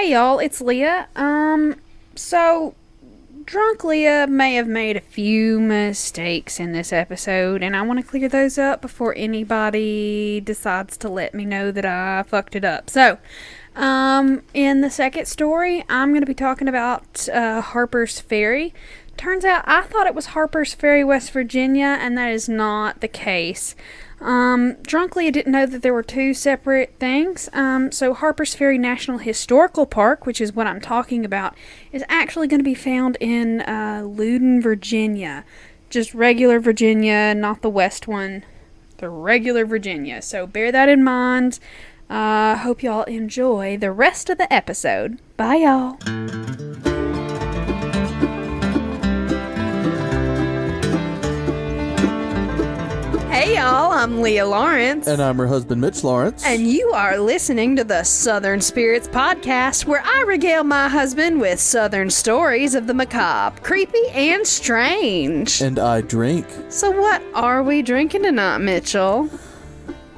Hey y'all, it's Leah. So drunk Leah may have made a few mistakes in this episode, and I want to clear those up before anybody decides to let me know that I fucked it up. So, in the second story, I'm going to be talking about Harper's Ferry. Turns out I thought it was Harper's Ferry, West Virginia, and that is not the case. Drunk Leah didn't know that there were two separate things. So Harper's Ferry National Historical Park, which is what I'm talking about, is actually going to be found in Loudoun, Virginia. Just regular Virginia, not the west one. The regular Virginia. So bear that in mind. Hope y'all enjoy the rest of the episode. Bye, y'all. Hey y'all, I'm Leah Lawrence. And I'm her husband, Mitch Lawrence. And you are listening to the Southern Spirits Podcast, where I regale my husband with Southern stories of the macabre, creepy, and strange. And I drink. So what are we drinking tonight, Mitchell?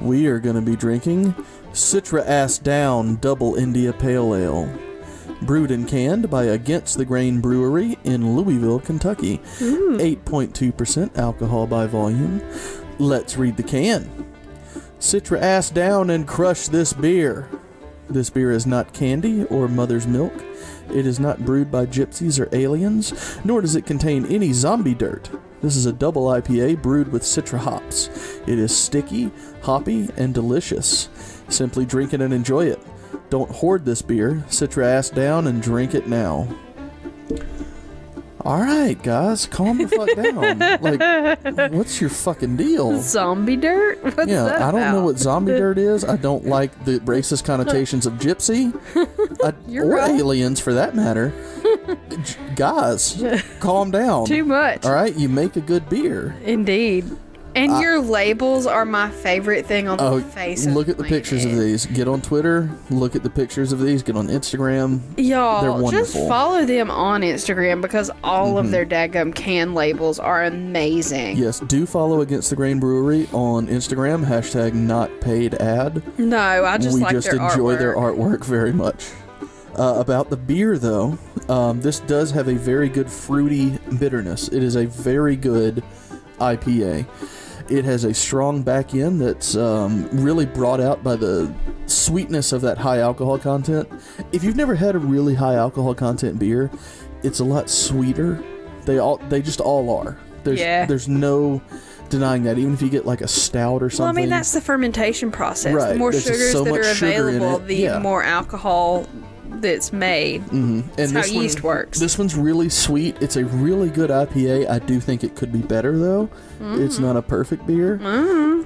We are going to be drinking Citra Ass Down Double India Pale Ale. Brewed and canned by Against the Grain Brewery in Louisville, Kentucky. 8.2% alcohol by volume. Let's read the can. Citra Ass Down and crush this beer. This beer is not candy or mother's milk. It is not brewed by gypsies or aliens, nor does it contain any zombie dirt. This is a double IPA brewed with Citra hops. It is sticky, hoppy, and delicious. Simply drink it and enjoy it. Don't hoard this beer. Citra Ass Down and drink it now. Alright, guys, calm the fuck down. Like, what's your fucking deal? Zombie dirt? What's that I don't about? know what zombie dirt is. I don't like the racist connotations of gypsy. Or right. aliens, for that matter. Guys, calm down. Too much. Alright, you make a good beer. Indeed. And your labels are my favorite thing on the face of look at the pictures of these. Get on Twitter. Look at the pictures of these. Get on Instagram. Y'all, they're wonderful. just follow them on Instagram because all of their daggum can labels are amazing. Yes, do follow Against the Grain Brewery on Instagram. # not paid ad. No, I just like their artwork. We just enjoy their artwork very much. About the beer, though, this does have a very good fruity bitterness. It is a very good IPA. It has a strong back end that's really brought out by the sweetness of that high alcohol content. If you've never had a really high alcohol content beer, it's a lot sweeter. They just all are. There's no denying that. Even if you get like a stout or something. Well, I mean, that's the fermentation process. Right. The more There's sugars so that much are sugar in available, it. the more alcohol that's made. That's how yeast works. This one's really sweet. It's a really good IPA. I do think it could be better, though. It's not a perfect beer.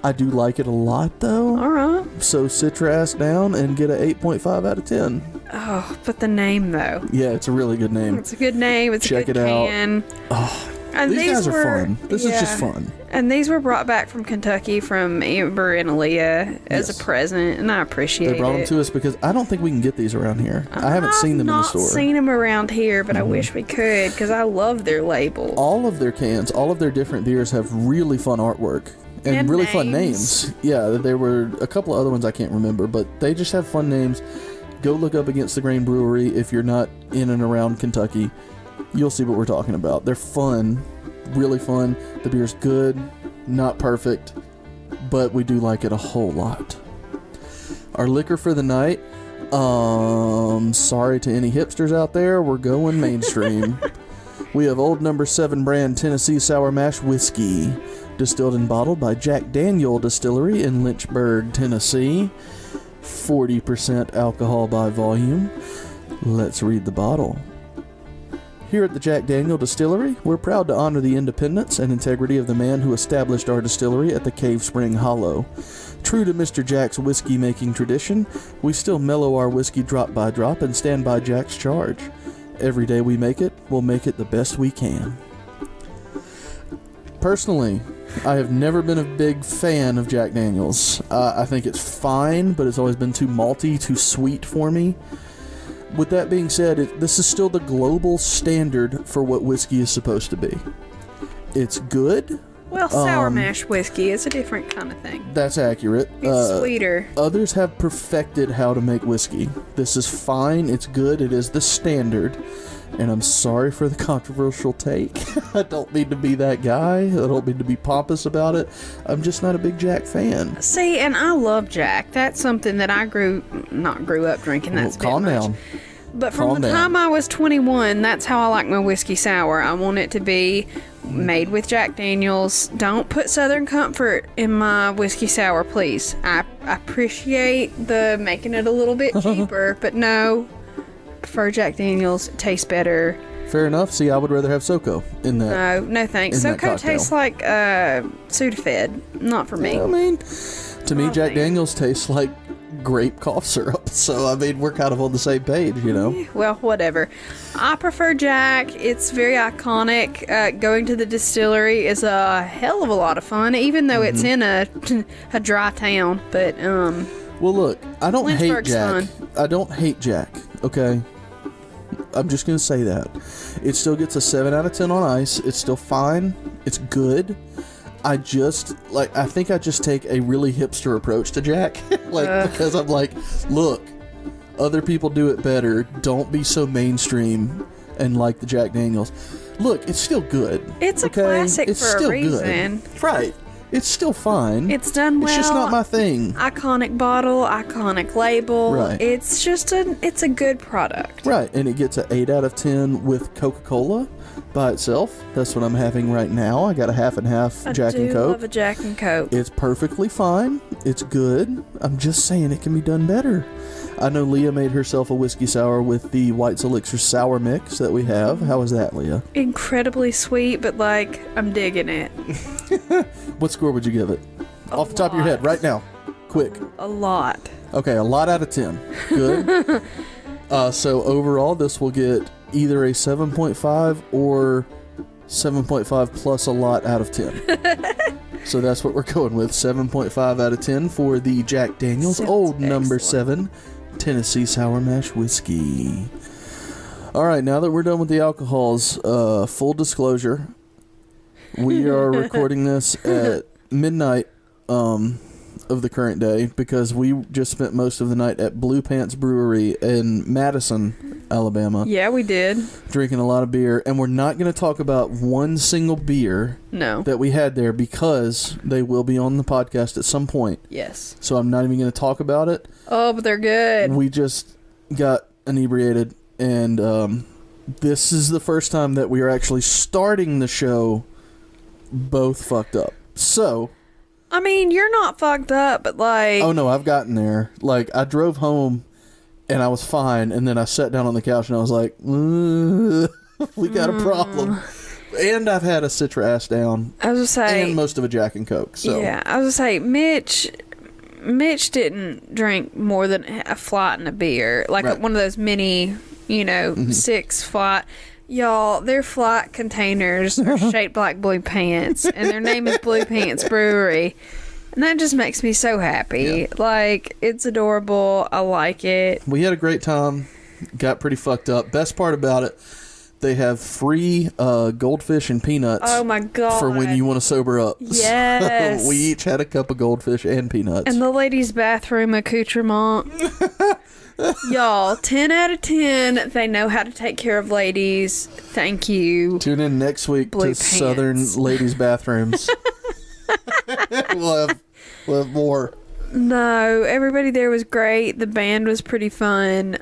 I do like it a lot, though. All right. So Citra Ass Down and get a 8.5 out of 10. Oh, but the name, though. Yeah, it's a really good name. It's a good name. It's Check a good can. Oh, And these guys are fun. This is just fun. And these were brought back from Kentucky from Amber and Aaliyah as a present, and I appreciate it. They brought them to us because I don't think we can get these around here. I haven't seen them in the store. I've not seen them around here, but I wish we could because I love their label. All of their cans, all of their different beers have really fun artwork and really fun names. Yeah, there were a couple of other ones I can't remember, but they just have fun names. Go look up Against the Grain Brewery if you're not in and around Kentucky. You'll see what we're talking about. They're fun. Really fun. The beer's good, not perfect, but we do like it a whole lot. Our liquor for the night, sorry to any hipsters out there, we're going mainstream. We have Old No. 7 brand Tennessee Sour Mash Whiskey, distilled and bottled by Jack Daniel Distillery in Lynchburg, Tennessee. 40% alcohol by volume. Let's read the bottle. Here at the Jack Daniel Distillery, we're proud to honor the independence and integrity of the man who established our distillery at the Cave Spring Hollow. True to Mr. Jack's whiskey-making tradition, we still mellow our whiskey drop by drop and stand by Jack's charge. Every day we make it, we'll make it the best we can. Personally, I have never been a big fan of Jack Daniels. I think it's fine, but it's always been too malty, too sweet for me. With that being said, this is still the global standard for what whiskey is supposed to be. It's good, Well, sour mash whiskey is a different kind of thing. That's accurate. It's sweeter. Others have perfected how to make whiskey. This is fine. It's good. It is the standard. And I'm sorry for the controversial take. I don't mean to be that guy. I don't mean to be pompous about it. I'm just not a big Jack fan. See, and I love Jack. That's something that I grew up drinking. That's Calm down. But from the time I was 21, that's how I like my whiskey sour. I want it to be made with Jack Daniels. Don't put Southern Comfort in my whiskey sour, please. I appreciate the making it a little bit cheaper, but no. Prefer Jack Daniels. It tastes better. Fair enough. See, I would rather have SoCo in that. No thanks. SoCo tastes like Sudafed. Not for me. I mean, to me, Jack Daniels tastes like grape cough syrup. So, I mean, we're kind of on the same page, you know? Well, whatever. I prefer Jack. It's very iconic. Going to the distillery is a hell of a lot of fun, even though it's in a dry town. But, well, look, I don't hate Jack. Fun. I don't hate Jack, okay? I'm just going to say that. It still gets a 7 out of 10 on ice. It's still fine. It's good. I think I just take a really hipster approach to Jack. Because I'm like, look, other people do it better. Don't be so mainstream and like the Jack Daniels. Look, it's still good. It's a classic it's for still a reason. Good. Right. It's still fine. It's done well. It's just not my thing. Iconic bottle, iconic label. Right. It's just it's a good product. Right, and it gets an 8 out of 10 with Coca-Cola by itself. That's what I'm having right now. I got a half and half Jack and Coke. I love a Jack and Coke. It's perfectly fine. It's good. I'm just saying it can be done better. I know Leah made herself a whiskey sour with the White's Elixir sour mix that we have. How is that, Leah? Incredibly sweet, but I'm digging it. What score would you give it? Off the top of your head, right now. Quick. A lot. Okay, a lot out of 10. Good. So overall, this will get either a 7.5 or 7.5 plus a lot out of 10. So that's what we're going with. 7.5 out of 10 for the Jack Daniels Old Number 7 Tennessee Sour Mash Whiskey. Alright, now that we're done with the alcohols, full disclosure, we are recording this at midnight of the current day because we just spent most of the night at Blue Pants Brewery in Madison, Alabama. Yeah, we did. Drinking a lot of beer, and we're not going to talk about one single beer that we had there because they will be on the podcast at some point. Yes. So I'm not even going to talk about it. Oh, but they're good. We just got inebriated, and this is the first time that we are actually starting the show both fucked up. So... I mean, you're not fucked up, but Oh, no, I've gotten there. I drove home, and I was fine, and then I sat down on the couch, and I was like, we got a problem. And I've had a Citra Ass Down. I was gonna say... And most of a Jack and Coke, so... Yeah, I was gonna say, Mitch didn't drink more than a flight and a beer. Right. One of those mini, 6 flight... Y'all, their flight containers are shaped like blue pants, and their name is Blue Pants Brewery. And that just makes me so happy. Yeah. It's adorable. I like it. We had a great time. Got pretty fucked up. Best part about it, they have free goldfish and peanuts. Oh, my God. For when you want to sober up. Yes. So we each had a cup of goldfish and peanuts. And the ladies' bathroom accoutrement. Y'all, 10 out of 10. They know how to take care of ladies. Thank you. Tune in next week to Southern Ladies' Bathrooms. we'll have more. No, everybody there was great. The band was pretty fun.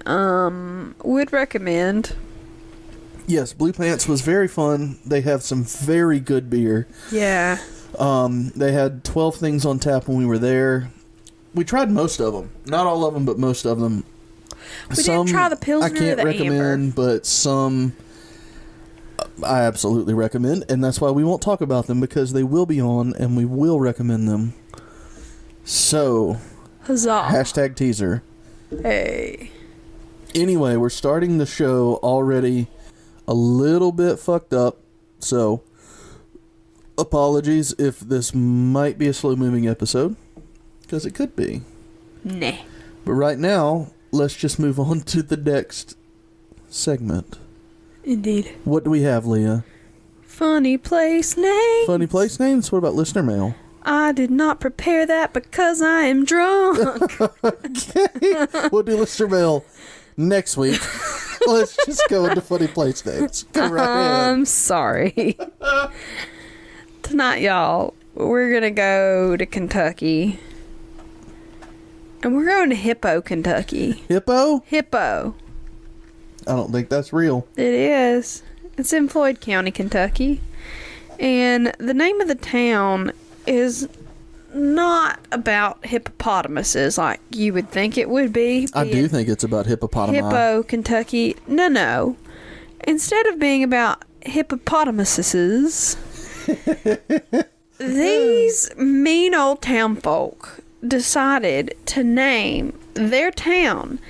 Would recommend. Yes, Blue Pants was very fun. They have some very good beer. Yeah. They had 12 things on tap when we were there. We tried most of them. Not all of them, but most of them. We didn't try the Pilsner I can't or the recommend, Amber. but some I absolutely recommend, and that's why we won't talk about them because they will be on, and we will recommend them. So, huzzah! # teaser. Hey. Anyway, we're starting the show already a little bit fucked up, so apologies if this might be a slow-moving episode, because it could be. Nah. But right now, let's just move on to the next segment. Indeed. What do we have, Leah? Funny place name. Funny place names? What about listener mail? I did not prepare that because I am drunk. Okay. We'll do listener mail next week. Let's just go into funny place names. Go right ahead. I'm sorry. Tonight, y'all, we're going to go to Kentucky. And we're going to Hippo, Kentucky. Hippo? Hippo. I don't think that's real. It is. It's in Floyd County, Kentucky. And the name of the town is not about hippopotamuses like you would think it would be. I do think it's about hippopotami. Hippo, Kentucky. No. Instead of being about hippopotamuses, these mean old town folk decided to name their town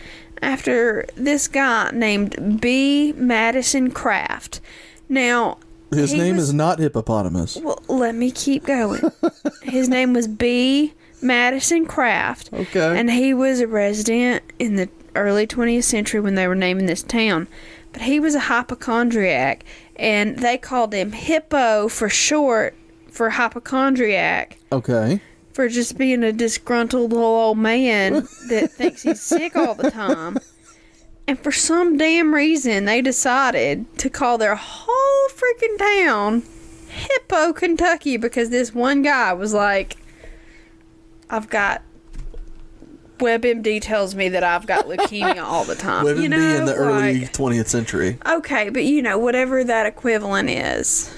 after this guy named B. Madison Kraft. Now, his name is not hippopotamus. Well, let me keep going. His name was B. Madison Kraft. Okay. And he was a resident in the early 20th century when they were naming this town. But he was a hypochondriac, and they called him Hippo for short for hypochondriac. Okay. For just being a disgruntled little old man that thinks he's sick all the time. And for some damn reason, they decided to call their whole freaking town Hippo, Kentucky, because this one guy was like, WebMD tells me that I've got leukemia all the time. WebMD in the early 20th century. Okay, but whatever that equivalent is.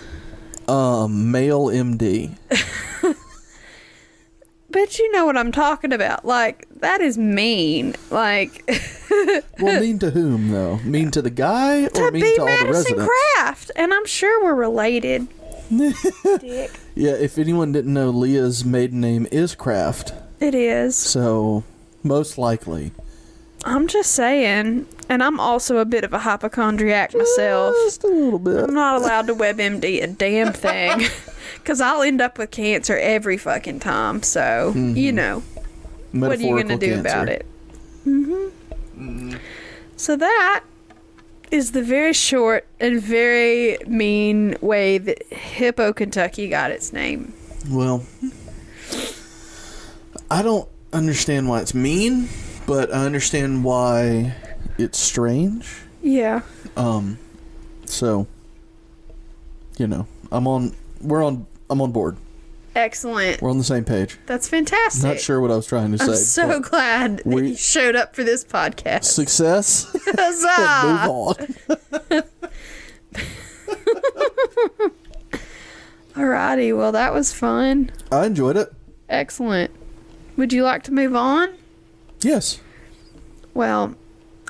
Male MD. But you know what I'm talking about. Like, that is mean. Like... Well, mean to whom, though? Mean to the guy or mean to all the residents? Madison Kraft. And I'm sure we're related. Dick. Yeah, if anyone didn't know, Leah's maiden name is Kraft. It is. So, most likely. I'm just saying. And I'm also a bit of a hypochondriac myself. Just a little bit. I'm not allowed to WebMD a damn thing. Because I'll end up with cancer every fucking time. So, what are you going to do about it? So that is the very short and very mean way that Hippo, Kentucky got its name. Well, I don't understand why it's mean, but I understand why it's strange. Yeah. So, I'm on board. Excellent. We're on the same page. That's fantastic. Not sure what I was trying to say. I'm so glad that you showed up for this podcast. Success. Huzzah! Move on. Alrighty, well that was fun. I enjoyed it. Excellent. Would you like to move on? Yes. Well,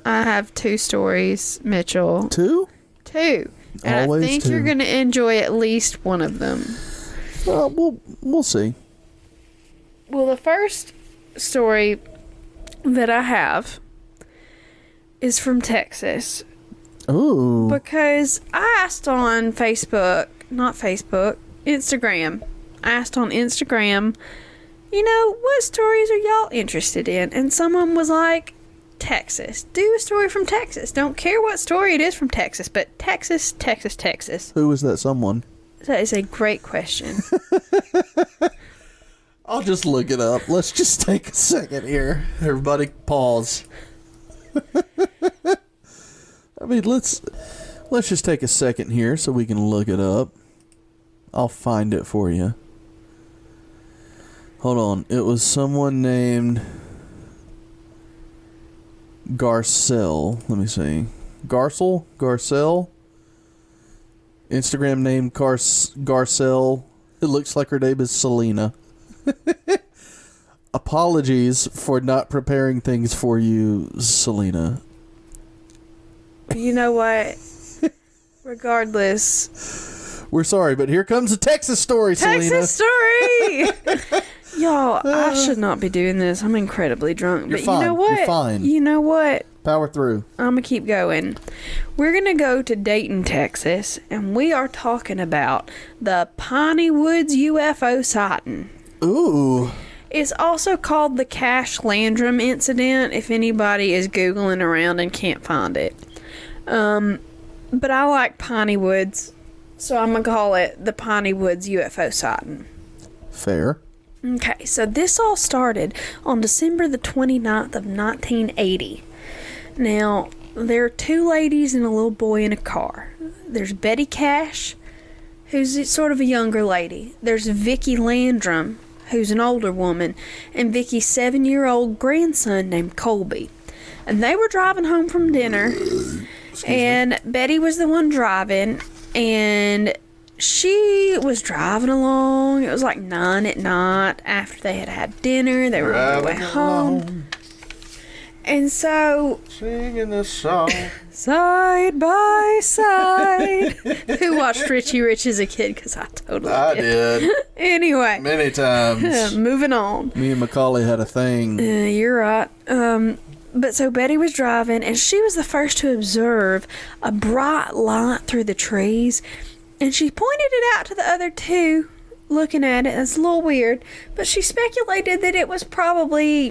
I have 2 stories, Mitchell. 2. And Always I think 2. you're going to enjoy at least one of them. We'll see. Well, the first story that I have is from Texas. Ooh. Because I asked on Instagram. I asked on Instagram, what stories are y'all interested in? And someone was like, Texas. Do a story from Texas. Don't care what story it is from Texas, but Texas. Who was that someone? That is a great question. I'll just look it up. Let's just take a second here. Everybody pause. I mean, let's just take a second here so we can look it up. I'll find it for you. Hold on. It was someone named Garcelle. Let me see. Garcelle. Instagram name Garcelle. It looks like her name is Selena. Apologies for not preparing things for you, Selena. You know what? Regardless. We're sorry, but here comes a Texas story, Selena. Texas story! Y'all, I should not be doing this. I'm incredibly drunk. You're but fine. You know what? You're fine. You know what? Power through. I'm going to keep going. We're going to go to Dayton, Texas, and we are talking about the Piney Woods UFO sighting. Ooh. It's also called the Cash Landrum incident, if anybody is Googling around and can't find it. But I like Piney Woods So I'm going to call it the Piney Woods UFO sighting. Fair. Okay, so this all started on December the 29th of 1980. Now, there are two ladies and a little boy in a car. There's Betty Cash, who's sort of a younger lady. There's Vicki Landrum, who's an older woman, and Vicki's 7-year-old grandson named Colby. And they were driving home from dinner, and Betty was the one driving, and she was driving along. It was like 9 at night after they had had dinner. They were on their way home. And so, Singing this song. Side by side. Who watched Richie Rich as a kid? Because I totally did. Anyway. Many times. Moving on. Me and Macaulay had a thing. You're right. But so Betty was driving, and she was the first to observe a bright light through the trees. And she pointed it out to the other two looking at it. It's a little weird, but she speculated that it was probably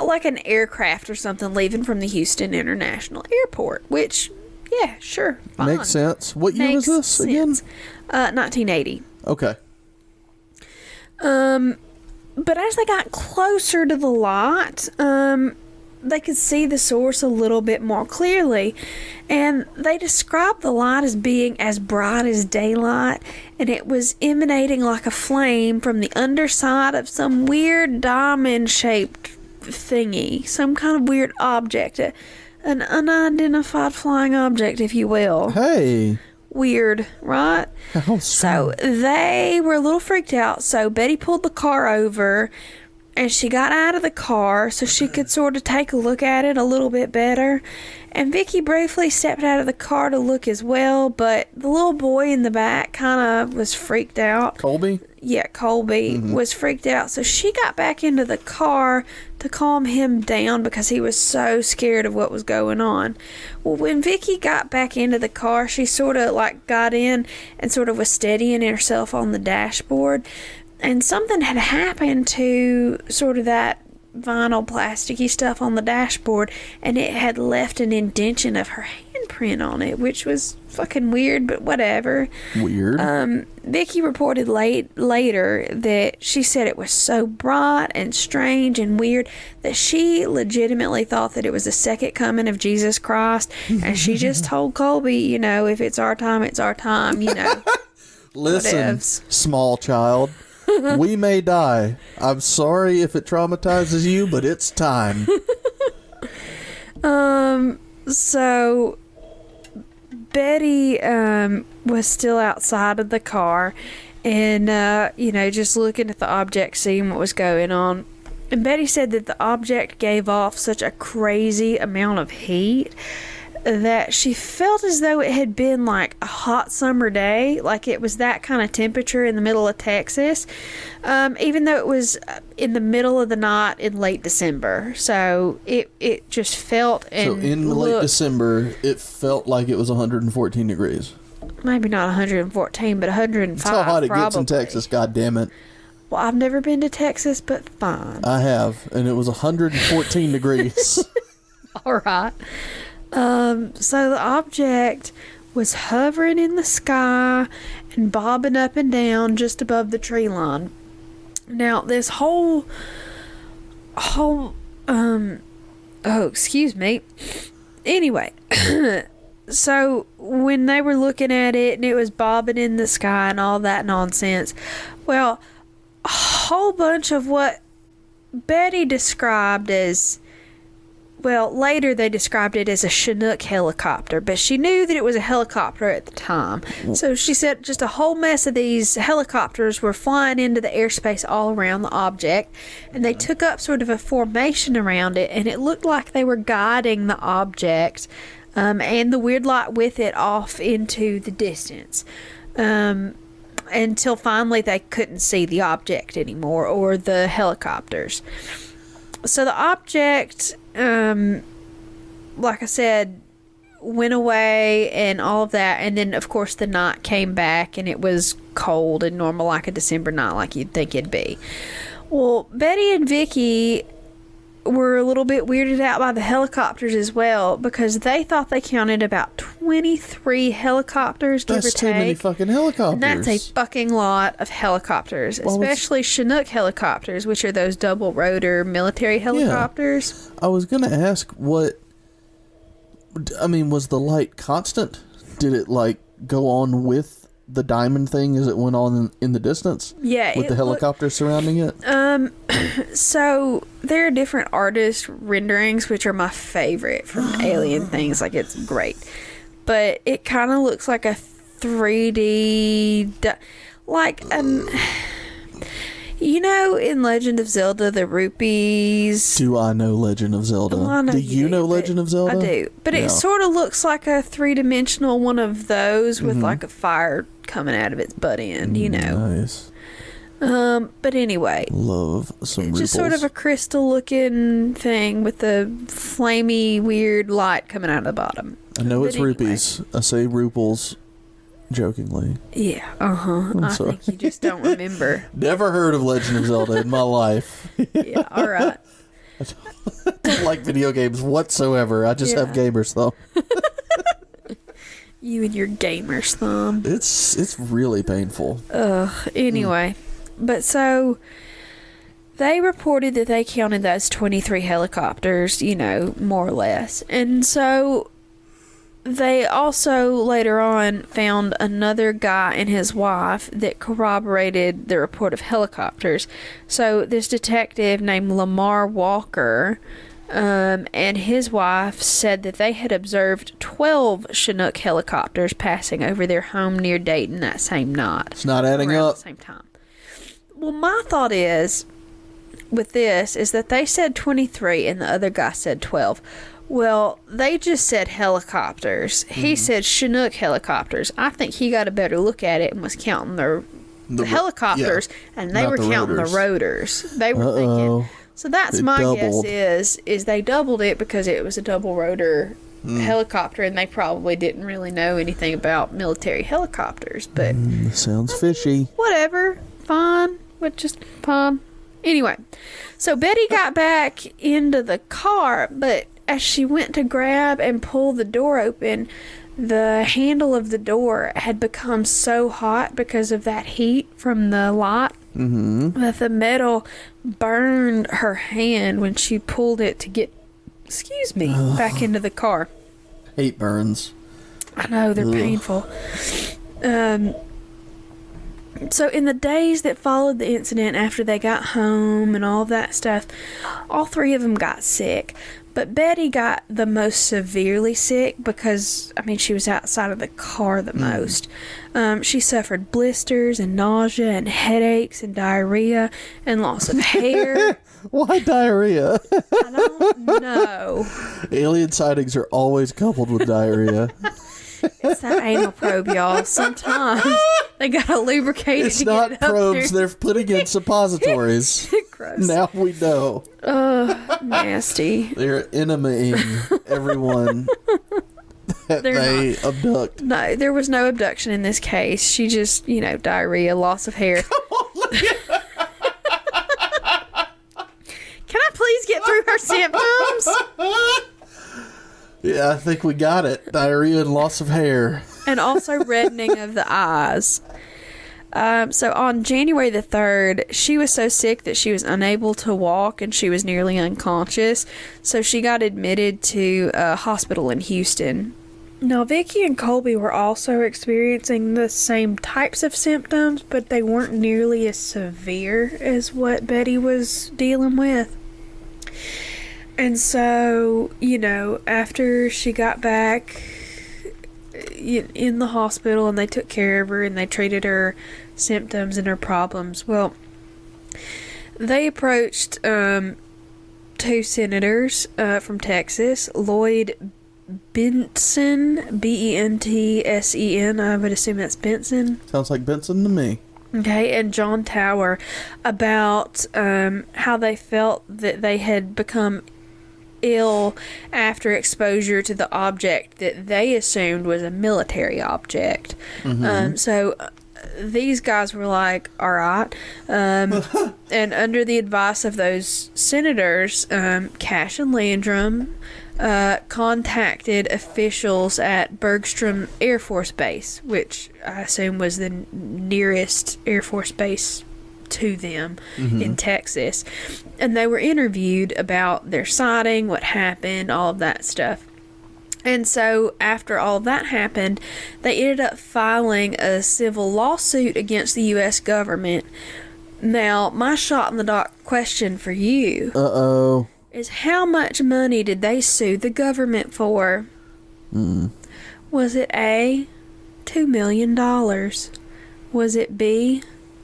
like an aircraft or something leaving from the Houston International Airport, which, yeah, sure, fine. Makes sense. What year was this again? 1980. Okay. But as they got closer to the lot, they could see the source a little bit more clearly, and they described the light as being as bright as daylight, and it was emanating like a flame from the underside of some weird diamond-shaped thingy, some kind of weird object, an unidentified flying object, if you will. Hey. Weird, right? So they were a little freaked out, so Betty pulled the car over, and she got out of the car so she could sort of take a look at it a little bit better. And Vicki briefly stepped out of the car to look as well, but the little boy in the back kind of was freaked out. Colby? Yeah, Colby was freaked out. So she got back into the car to calm him down because he was so scared of what was going on. Well, when Vicki got back into the car, she sort of like got in and sort of was steadying herself on the dashboard. And something had happened to sort of that vinyl plasticky stuff on the dashboard, and it had left an indentation of her handprint on it, which was fucking weird, but whatever. Weird. Vicki reported later that she said it was so bright and strange and weird that she legitimately thought that it was the second coming of Jesus Christ, and she just told Colby, you know, if it's our time, it's our time, you know. Listen, whatevs. Small child. We may die. I'm sorry if it traumatizes you, but it's time. So Betty was still outside of the car and, you know, just looking at the object, seeing what was going on. And Betty said that the object gave off such a crazy amount of heat that she felt as though it had been like a hot summer day, like it was that kind of temperature in the middle of Texas, even though it was in the middle of the night in late December. So it just felt and so in late December, it felt like it was 114 degrees. Maybe not 114, but 105. That's how hot it probably gets in Texas, God damn it. Well, I've never been to Texas, but fine. I have, and it was 114 degrees. All right. So the object was hovering in the sky and bobbing up and down just above the tree line. Now, this whole, excuse me. Anyway, so when they were looking at it and it was bobbing in the sky and all that nonsense, well, a whole bunch of what Betty described as, well, later they described it as a Chinook helicopter, but she knew that it was a helicopter at the time. So she said just a whole mess of these helicopters were flying into the airspace all around the object, and they took up sort of a formation around it, and it looked like they were guiding the object and the weird light with it off into the distance. Until finally they couldn't see the object anymore, or the helicopters. So the object, like I said, went away and all of that, and then of course the night came back and it was cold and normal like a December night, like you'd think it'd be. Well, Betty and Vicki were a little bit weirded out by the helicopters as well, because they thought they counted about 23 helicopters, give or take. That's too many fucking helicopters. And that's a fucking lot of helicopters, especially Chinook helicopters, which are those double rotor military helicopters. Yeah. I was going to ask was the light constant? Did it, like, go on with the diamond thing as it went on in the distance? Yeah. With the helicopters surrounding it? So there are different artist renderings, which are my favorite from alien things. Like, it's great. But it kind of looks like a 3D... You know, in Legend of Zelda, the rupees... Do I know Legend of Zelda? Well, I know do you know Legend of Zelda? I do. But it sort of looks like a three-dimensional one of those with, like, a fire coming out of its butt end, you know. Nice. But anyway. Love some rupees. Just sort of a crystal-looking thing with a flamey, weird light coming out of the bottom. I know it's rupees. I say ruples jokingly. Yeah, I think you just don't remember. Never heard of Legend of Zelda in my life. Yeah, all right. I don't like video games whatsoever. I just have gamers thumb. You and your gamer's thumb. It's really painful. Anyway, but so they reported that they counted those 23 helicopters, you know, more or less. And so they also later on found another guy and his wife that corroborated the report of helicopters. So this detective named Lamar Walker and his wife said that they had observed 12 Chinook helicopters passing over their home near Dayton that same night. It's not adding around up. the same time. Well, my thought is with this is that they said 23 and the other guy said 12. Well, they just said helicopters. He said Chinook helicopters. I think he got a better look at it and was counting the helicopters, and they were counting the rotors. They were thinking. So that's my guess is they doubled it because it was a double rotor helicopter, and they probably didn't really know anything about military helicopters. But sounds fishy. Whatever, fine, but just fine. Anyway, so Betty got back into the car, but as she went to grab and pull the door open, the handle of the door had become so hot because of that heat from the light that the metal burned her hand when she pulled it to get, back into the car. Hate burns. I know, they're painful. So in the days that followed the incident after they got home and all of that stuff, all three of them got sick. But Betty got the most severely sick because, she was outside of the car the most. She suffered blisters and nausea and headaches and diarrhea and loss of hair. Why diarrhea? I don't know. Alien sightings are always coupled with diarrhea. It's that anal probe, y'all. Sometimes they gotta lubricate it's it to not get it up probes, there. they're putting in suppositories. Gross. Now we know. Nasty. They're enemying everyone that they abduct. No, there was no abduction in this case. She just, diarrhea, loss of hair. Come on, look at Can I please get through her symptoms? Yeah, I think we got it. Diarrhea and loss of hair. And also reddening of the eyes. So on January the 3rd, she was so sick that she was unable to walk and she was nearly unconscious. So she got admitted to a hospital in Houston. Now, Vicky and Colby were also experiencing the same types of symptoms, but they weren't nearly as severe as what Betty was dealing with. And so, after she got back in the hospital and they took care of her and they treated her symptoms and her problems, well, they approached two senators from Texas, Lloyd Benson, Bentsen, I would assume that's Benson. Sounds like Benson to me. Okay, and John Tower, about how they felt that they had become ill after exposure to the object that they assumed was a military object. So these guys were like, all right. And under the advice of those senators, Cash and Landrum, contacted officials at Bergstrom Air Force Base, which I assume was the nearest Air Force base to them in Texas. And they were interviewed about their sighting, what happened, all of that stuff. And so after all that happened, they ended up filing a civil lawsuit against the U.S. government. Now, my shot in the dark question for you is how much money did they sue the government for? Was it A, $2 million? Was it B,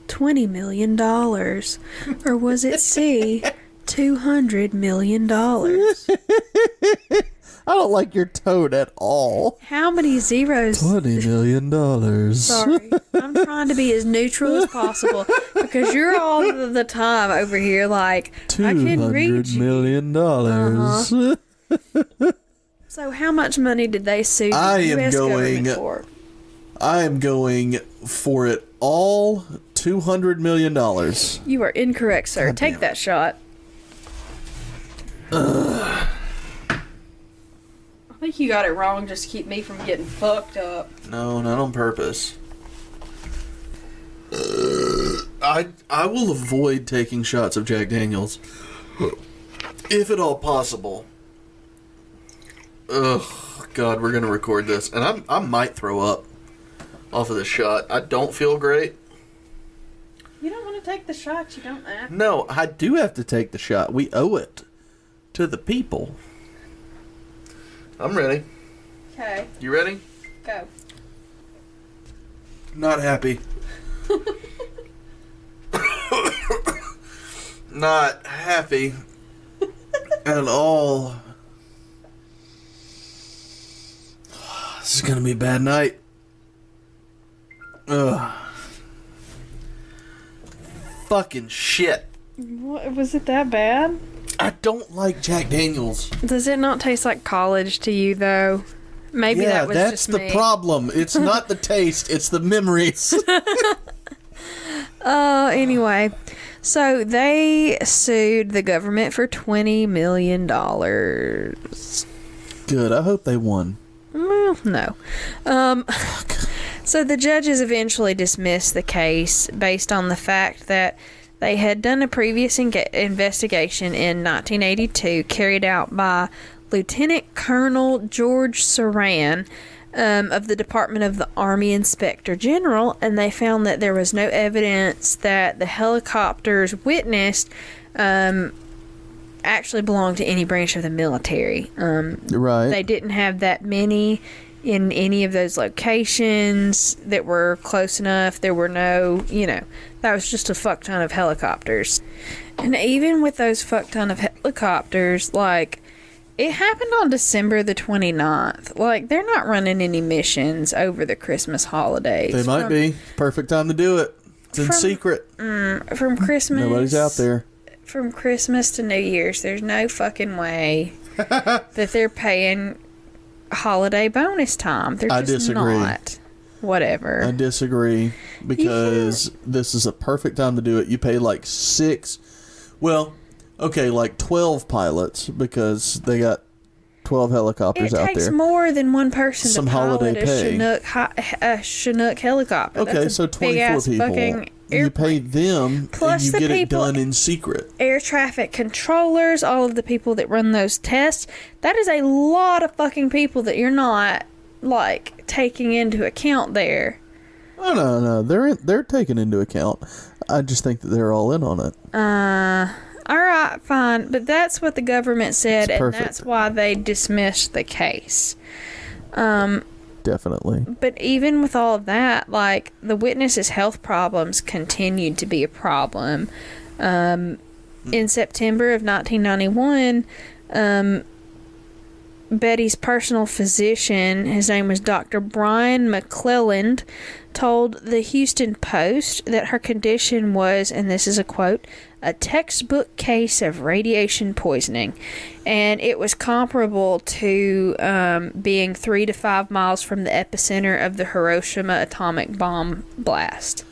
$20 million? Or was it C, $200 million? I don't like your tone at all. How many zeros? $20 million. Sorry. I'm trying to be as neutral as possible because you're all the time over here like, I can read $200 million. So how much money did they sue the U.S. government for? I am going for it all, $200 million. You are incorrect, sir. Take that shot. I think you got it wrong just to keep me from getting fucked up. No, not on purpose. I will avoid taking shots of Jack Daniels, if at all possible. Ugh, God, we're gonna record this, and I might throw up off of this shot. I don't feel great. You don't want to take the shot. You don't have to. No, I do have to take the shot. We owe it to the people. I'm ready. Okay. You ready? Go. Not happy. Not happy at all. This is gonna be a bad night. Ugh. Fucking shit. What, was it that bad? I don't like Jack Daniels. Does it not taste like college to you, though? Maybe that was that's just the me. problem. It's not the taste, it's the memories. Anyway, so they sued the government for $20 million. Good. I hope they won. Well, no. So the judges eventually dismissed the case based on the fact that they had done a previous investigation in 1982 carried out by Lieutenant Colonel George Saran of the Department of the Army Inspector General, and they found that there was no evidence that the helicopters witnessed actually belonged to any branch of the military. Right. They didn't have that many in any of those locations that were close enough. There were no, that was just a fuck ton of helicopters. And even with those fuck ton of helicopters, it happened on December the 29th. They're not running any missions over the Christmas holidays. They might be. Perfect time to do it. It's in secret. From Christmas. Nobody's out there. From Christmas to New Year's, there's no fucking way that they're paying holiday bonus time. They're just disagree. Not. Whatever. I disagree because this is a perfect time to do it. You pay 12 pilots because they got 12 helicopters out there. It takes more than one person Some to pilot holiday pay. a Chinook helicopter. Okay, That's so 24 people. You pay them plus and you the get it people, done in secret. Air traffic controllers, all of the people that run those tests. That is a lot of fucking people that you're not taking into account there. Oh, no. They're taken into account. I just think that they're all in on it. All right, fine. But that's what the government said, and that's why they dismissed the case. Definitely. But even with all of that, the witness's health problems continued to be a problem. In September of 1991, Betty's personal physician, his name was Dr. Brian McClelland, told the Houston Post that her condition was, and this is a quote, a textbook case of radiation poisoning. And it was comparable to being 3 to 5 miles from the epicenter of the Hiroshima atomic bomb blast.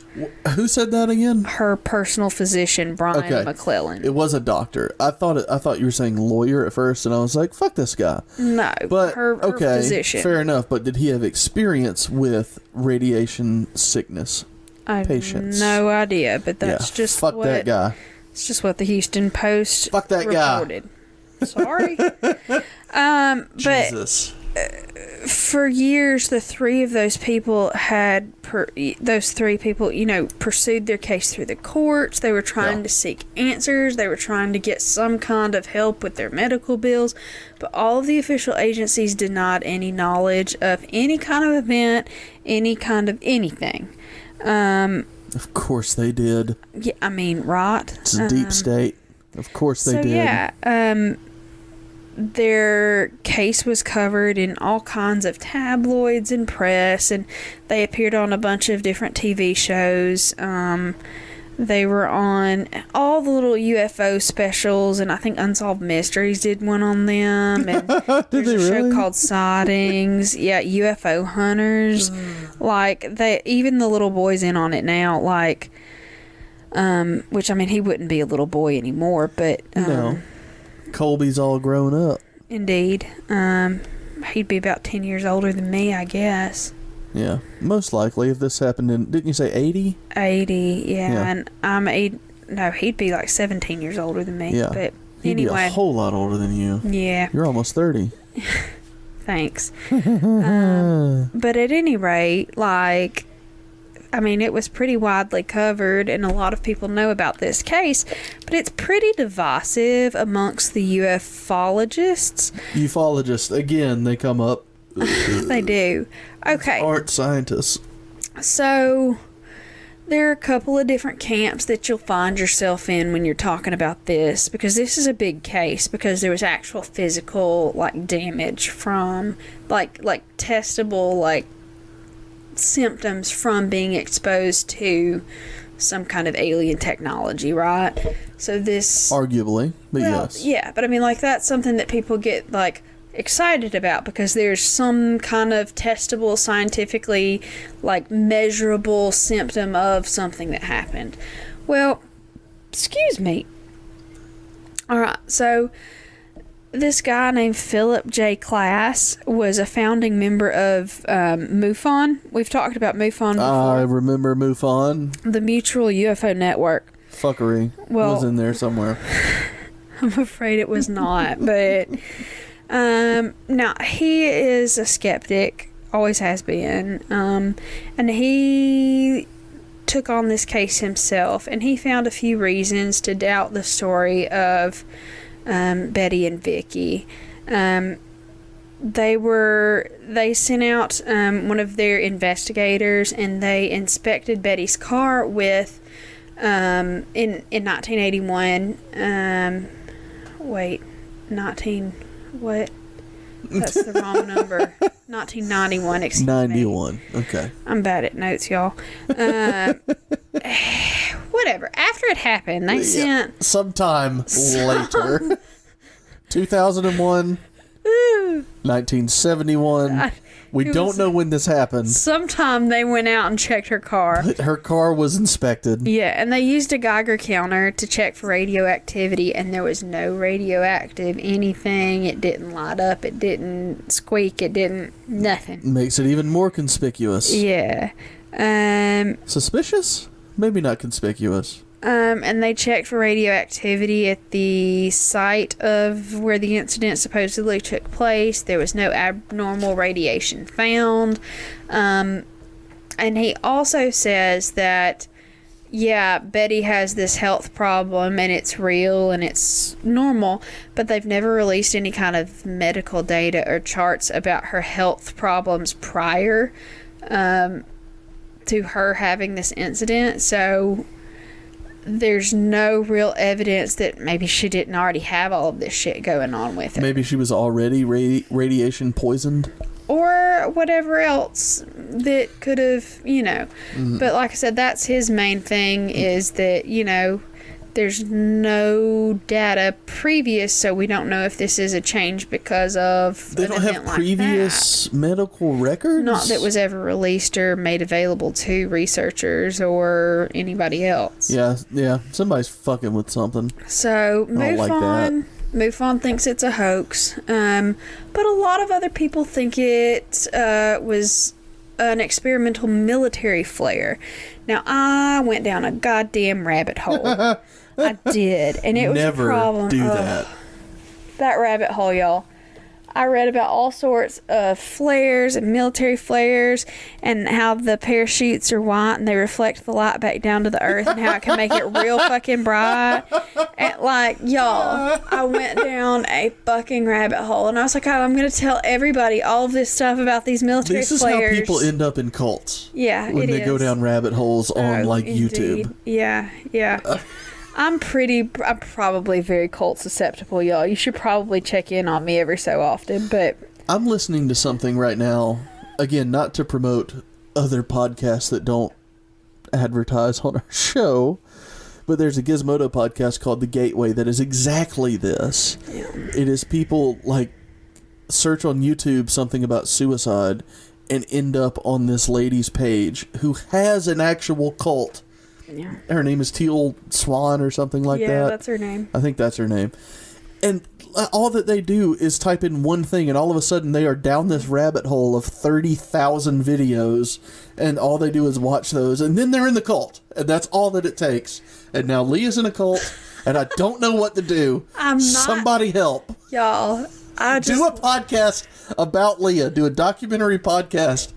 Who said that again? Her personal physician, Brian Okay. McClellan. It was a doctor. I thought you were saying lawyer at first, and I was like, "Fuck this guy." No, But her okay, physician. fair enough. But did he have experience with radiation sickness I have patients? no idea, but that's Yeah, just fuck what that guy. It's just what the Houston Post Fuck that guy. reported. Sorry. But Jesus. for years, the three of those people pursued their case through the courts. They were trying to seek answers. They were trying to get some kind of help with their medical bills. But all of the official agencies denied any knowledge of any kind of event, any kind of anything. Of course they did. Yeah, I mean, right? It's a deep state. Of course they did. Yeah, their case was covered in all kinds of tabloids and press, and they appeared on a bunch of different TV shows. They were on all the little UFO specials, and I think Unsolved Mysteries did one on them. And there's a show called Sightings. Yeah, UFO Hunters. Even the little boy's in on it now. Which, I mean, he wouldn't be a little boy anymore, but No. Colby's all grown up. indeed, he'd be about 10 years older than me, I guess. Yeah, most likely if this happened in, didn't you say 80? 80, Yeah. and I'm 8. No, he'd be like 17 years older than me. Yeah. But He'd be anyway, a whole lot older than you. yeah, You're almost 30. thanks. But at any rate, it was pretty widely covered, and a lot of people know about this case, but it's pretty divisive amongst the ufologists. Ufologists, again, they come up. They do. Okay. Aren't scientists. So, there are a couple of different camps that you'll find yourself in when you're talking about this, because this is a big case, because there was actual physical, damage from, testable, symptoms from being exposed to some kind of alien technology, right? So this... Arguably, but yes. Yeah, but that's something that people get, excited about, because there's some kind of testable, scientifically measurable symptom of something that happened. Well, excuse me. Alright, so this guy named Philip J. Klass was a founding member of MUFON. We've talked about MUFON before. I remember MUFON. The Mutual UFO Network. Fuckery was in there somewhere. I'm afraid it was not, but now he is a skeptic, always has been, and he took on this case himself, and he found a few reasons to doubt the story of Betty and Vicky. They sent out one of their investigators, and they inspected Betty's car with in 1981. What? That's the wrong number. 1991, excuse 91. me. Okay. I'm bad at notes, y'all. Whatever. After it happened, they sent... Sometime later. 2001. 1971. We don't know when this happened. Sometime they went out and checked her car. Her car was inspected. Yeah, and they used a Geiger counter to check for radioactivity, and there was no radioactive anything. It didn't light up. It didn't squeak. It didn't... Nothing. Makes it even more conspicuous. Yeah. Suspicious? Maybe not conspicuous. And they checked for radioactivity at the site of where the incident supposedly took place. There was no abnormal radiation found. And he also says that, yeah, Betty has this health problem and it's real and it's normal, but they've never released any kind of medical data or charts about her health problems prior to her having this incident. So there's no real evidence that maybe she didn't already have all of this shit going on with her. Maybe she was already radiation poisoned. Or whatever else that could have, But like I said, that's his main thing, is that, there's no data previous, so we don't know if this is a change because of They don't have previous medical records? Not that was ever released or made available to researchers or anybody else. Yeah. Somebody's fucking with something. So, that. MUFON thinks it's a hoax. But a lot of other people think it was an experimental military flare. Now, I went down a goddamn rabbit hole. I did. And it was a problem. Never do that. That rabbit hole, y'all. I read about all sorts of flares and military flares and how the parachutes are white and they reflect the light back down to the earth and how it can make it real fucking bright. And like, y'all, I went down a fucking rabbit hole and I was like, oh, I'm going to tell everybody all of this stuff about these military flares. This is how people end up in cults. Yeah, when they go down rabbit holes on YouTube. Yeah. I'm probably very cult susceptible, y'all. You should probably check in on me every so often, but... I'm listening to something right now, again, not to promote other podcasts that don't advertise on our show, but there's a Gizmodo podcast called The Gateway that is exactly this. Yeah. It is people, like, search on YouTube something about suicide and end up on this lady's page who has an actual cult. Yeah. Her name is Teal Swan or something like that. Yeah, that's her name. I think that's her name. And all that they do is type in one thing, and all of a sudden they are down this rabbit hole of 30,000 videos, and all they do is watch those, and then they're in the cult. And that's all that it takes. And now Leah's in a cult, and I don't know what to do. Somebody help. Y'all, do a podcast about Leah. Do a documentary podcast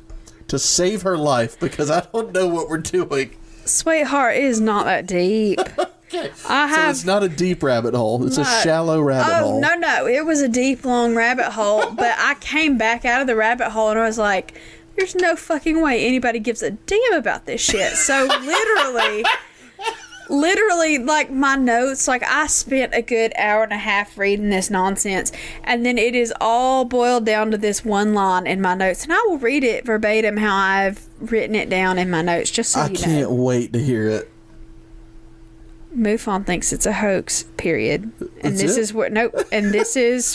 to save her life, because I don't know what we're doing. Sweetheart, it is not that deep. Okay. So it's not a deep rabbit hole. It's a shallow rabbit hole. No. It was a deep, long rabbit hole. But I came back out of the rabbit hole and I was like, there's no fucking way anybody gives a damn about this shit. So literally, like, my notes, like, I spent a good hour and a half reading this nonsense, and then it is all boiled down to this one line in my notes, and I will read it verbatim how I've written it down in my notes, just so you know. I can't wait to hear it. MUFON thinks it's a hoax, period. And this is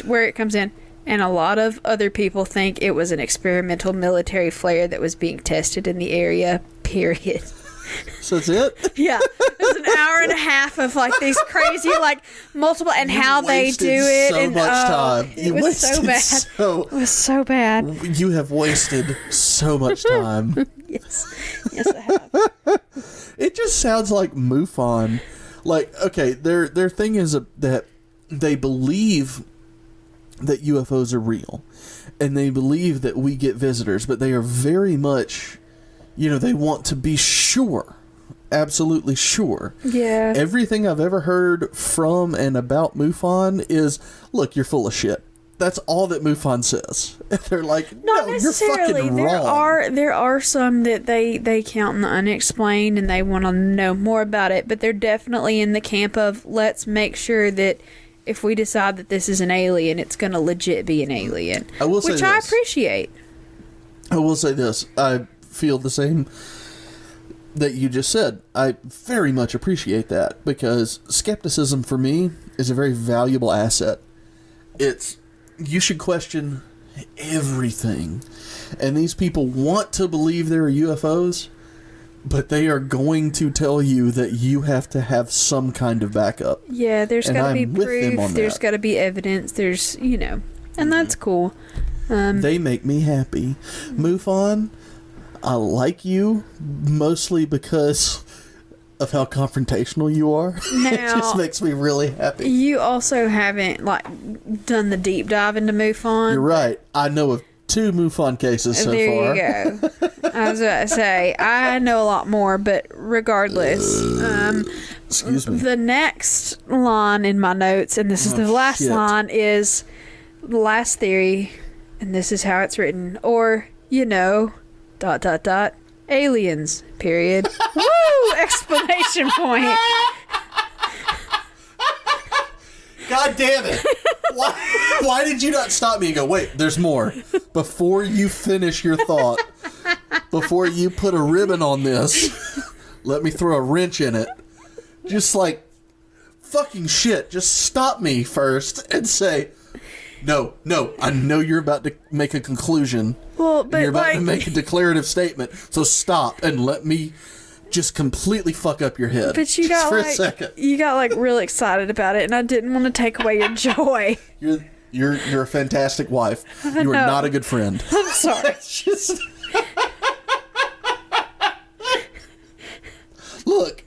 where it comes in. And a lot of other people think it was an experimental military flare that was being tested in the area, period. So that's it? Yeah. It was an hour and a half of like these crazy, like multiple, and how they do it. So much time. It was so bad. It was so bad. You have wasted so much time. Yes, I have. It just sounds like MUFON. Like, okay, their thing is that they believe that UFOs are real, and they believe that we get visitors, but they are very much, they want to be sure, absolutely sure. Yeah. Everything I've ever heard from and about MUFON is, look, you're full of shit. That's all that MUFON says. They're like, no, you're fucking wrong. There are some that they count in the unexplained and they want to know more about it, but they're definitely in the camp of, let's make sure that if we decide that this is an alien, it's going to legit be an alien. I will say this. Which I appreciate. I will say this. I feel the same that you just said. I very much appreciate that, because skepticism for me is a very valuable asset. You should question everything. And these people want to believe there are UFOs, but they are going to tell you that you have to have some kind of backup. Yeah, there's got to be proof. There's got to be evidence. There's, and that's cool. They make me happy. MUFON, I like you mostly because of how confrontational you are. Now, it just makes me really happy. You also haven't done the deep dive into MUFON. You're right. I know of 2 MUFON cases so far. There you go. I was about to say, I know a lot more, but regardless, excuse me. The next line in my notes, and this is the last line, is the last theory, and this is how it's written, or, ... aliens, period. Woo! Exclamation point. God damn it. Why did you not stop me and go, wait, there's more? Before you finish your thought, before you put a ribbon on this, let me throw a wrench in it. Just fucking shit. Just stop me first and say, no, I know you're about to make a conclusion. Well, but you're about to make a declarative statement, so stop and let me just completely fuck up your head. But you got for like, a second. You got like real excited about it, and I didn't want to take away your joy. You're a fantastic wife. You are not a good friend. I'm sorry. Just... Look.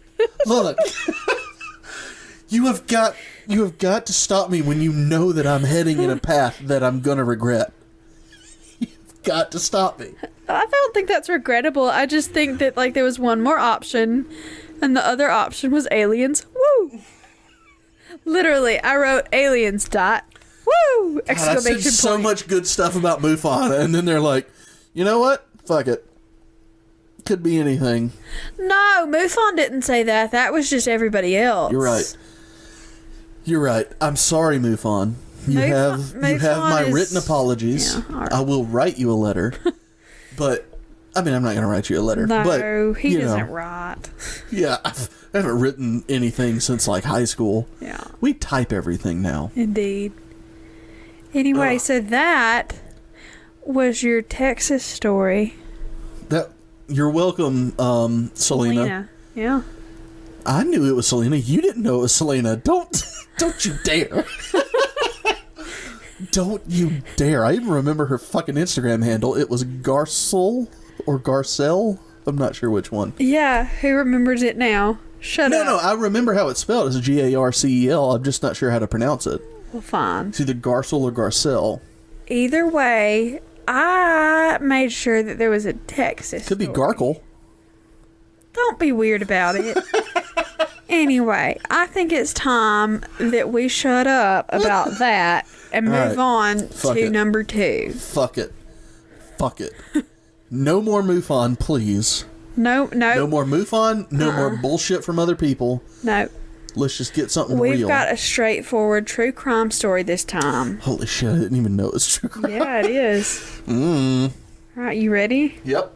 You have got to stop me when you know that I'm heading in a path that I'm gonna regret. You've got to stop me. I don't think that's regrettable. I just think that like there was one more option, and the other option was aliens. Woo! Literally, I wrote aliens. Woo! God, I said so much good stuff about MUFON, and then they're like, you know what? Fuck it. Could be anything. No, MUFON didn't say that. That was just everybody else. You're right. I'm sorry, MUFON. You have my written apologies. Yeah, right. I will write you a letter. But, I mean, I'm not going to write you a letter. No, but, he doesn't write. Yeah, I haven't written anything since, like, high school. Yeah. We type everything now. Indeed. Anyway, so that was your Texas story. You're welcome, Selena. Yeah. I knew it was Selena. You didn't know it was Selena. Don't you dare. Don't you dare. I even remember her fucking Instagram handle. It was Garcel or Garcelle. I'm not sure which one. Yeah, who remembers it now? Shut up. No, I remember how it's spelled. It's Garcel. I'm just not sure how to pronounce it. Well, fine. It's either Garcel or Garcelle. Either way, I made sure that there was a Texas Could be Garkle. Don't be weird about it. Anyway, I think it's time that we shut up about that and move on to number 2. Fuck it. No more MUFON, please. No. No more MUFON. No more bullshit from other people. No. Let's just get something We've real. got a straightforward true crime story this time. Holy shit, I didn't even know it was true crime. Yeah, it is. Right, you ready? Yep.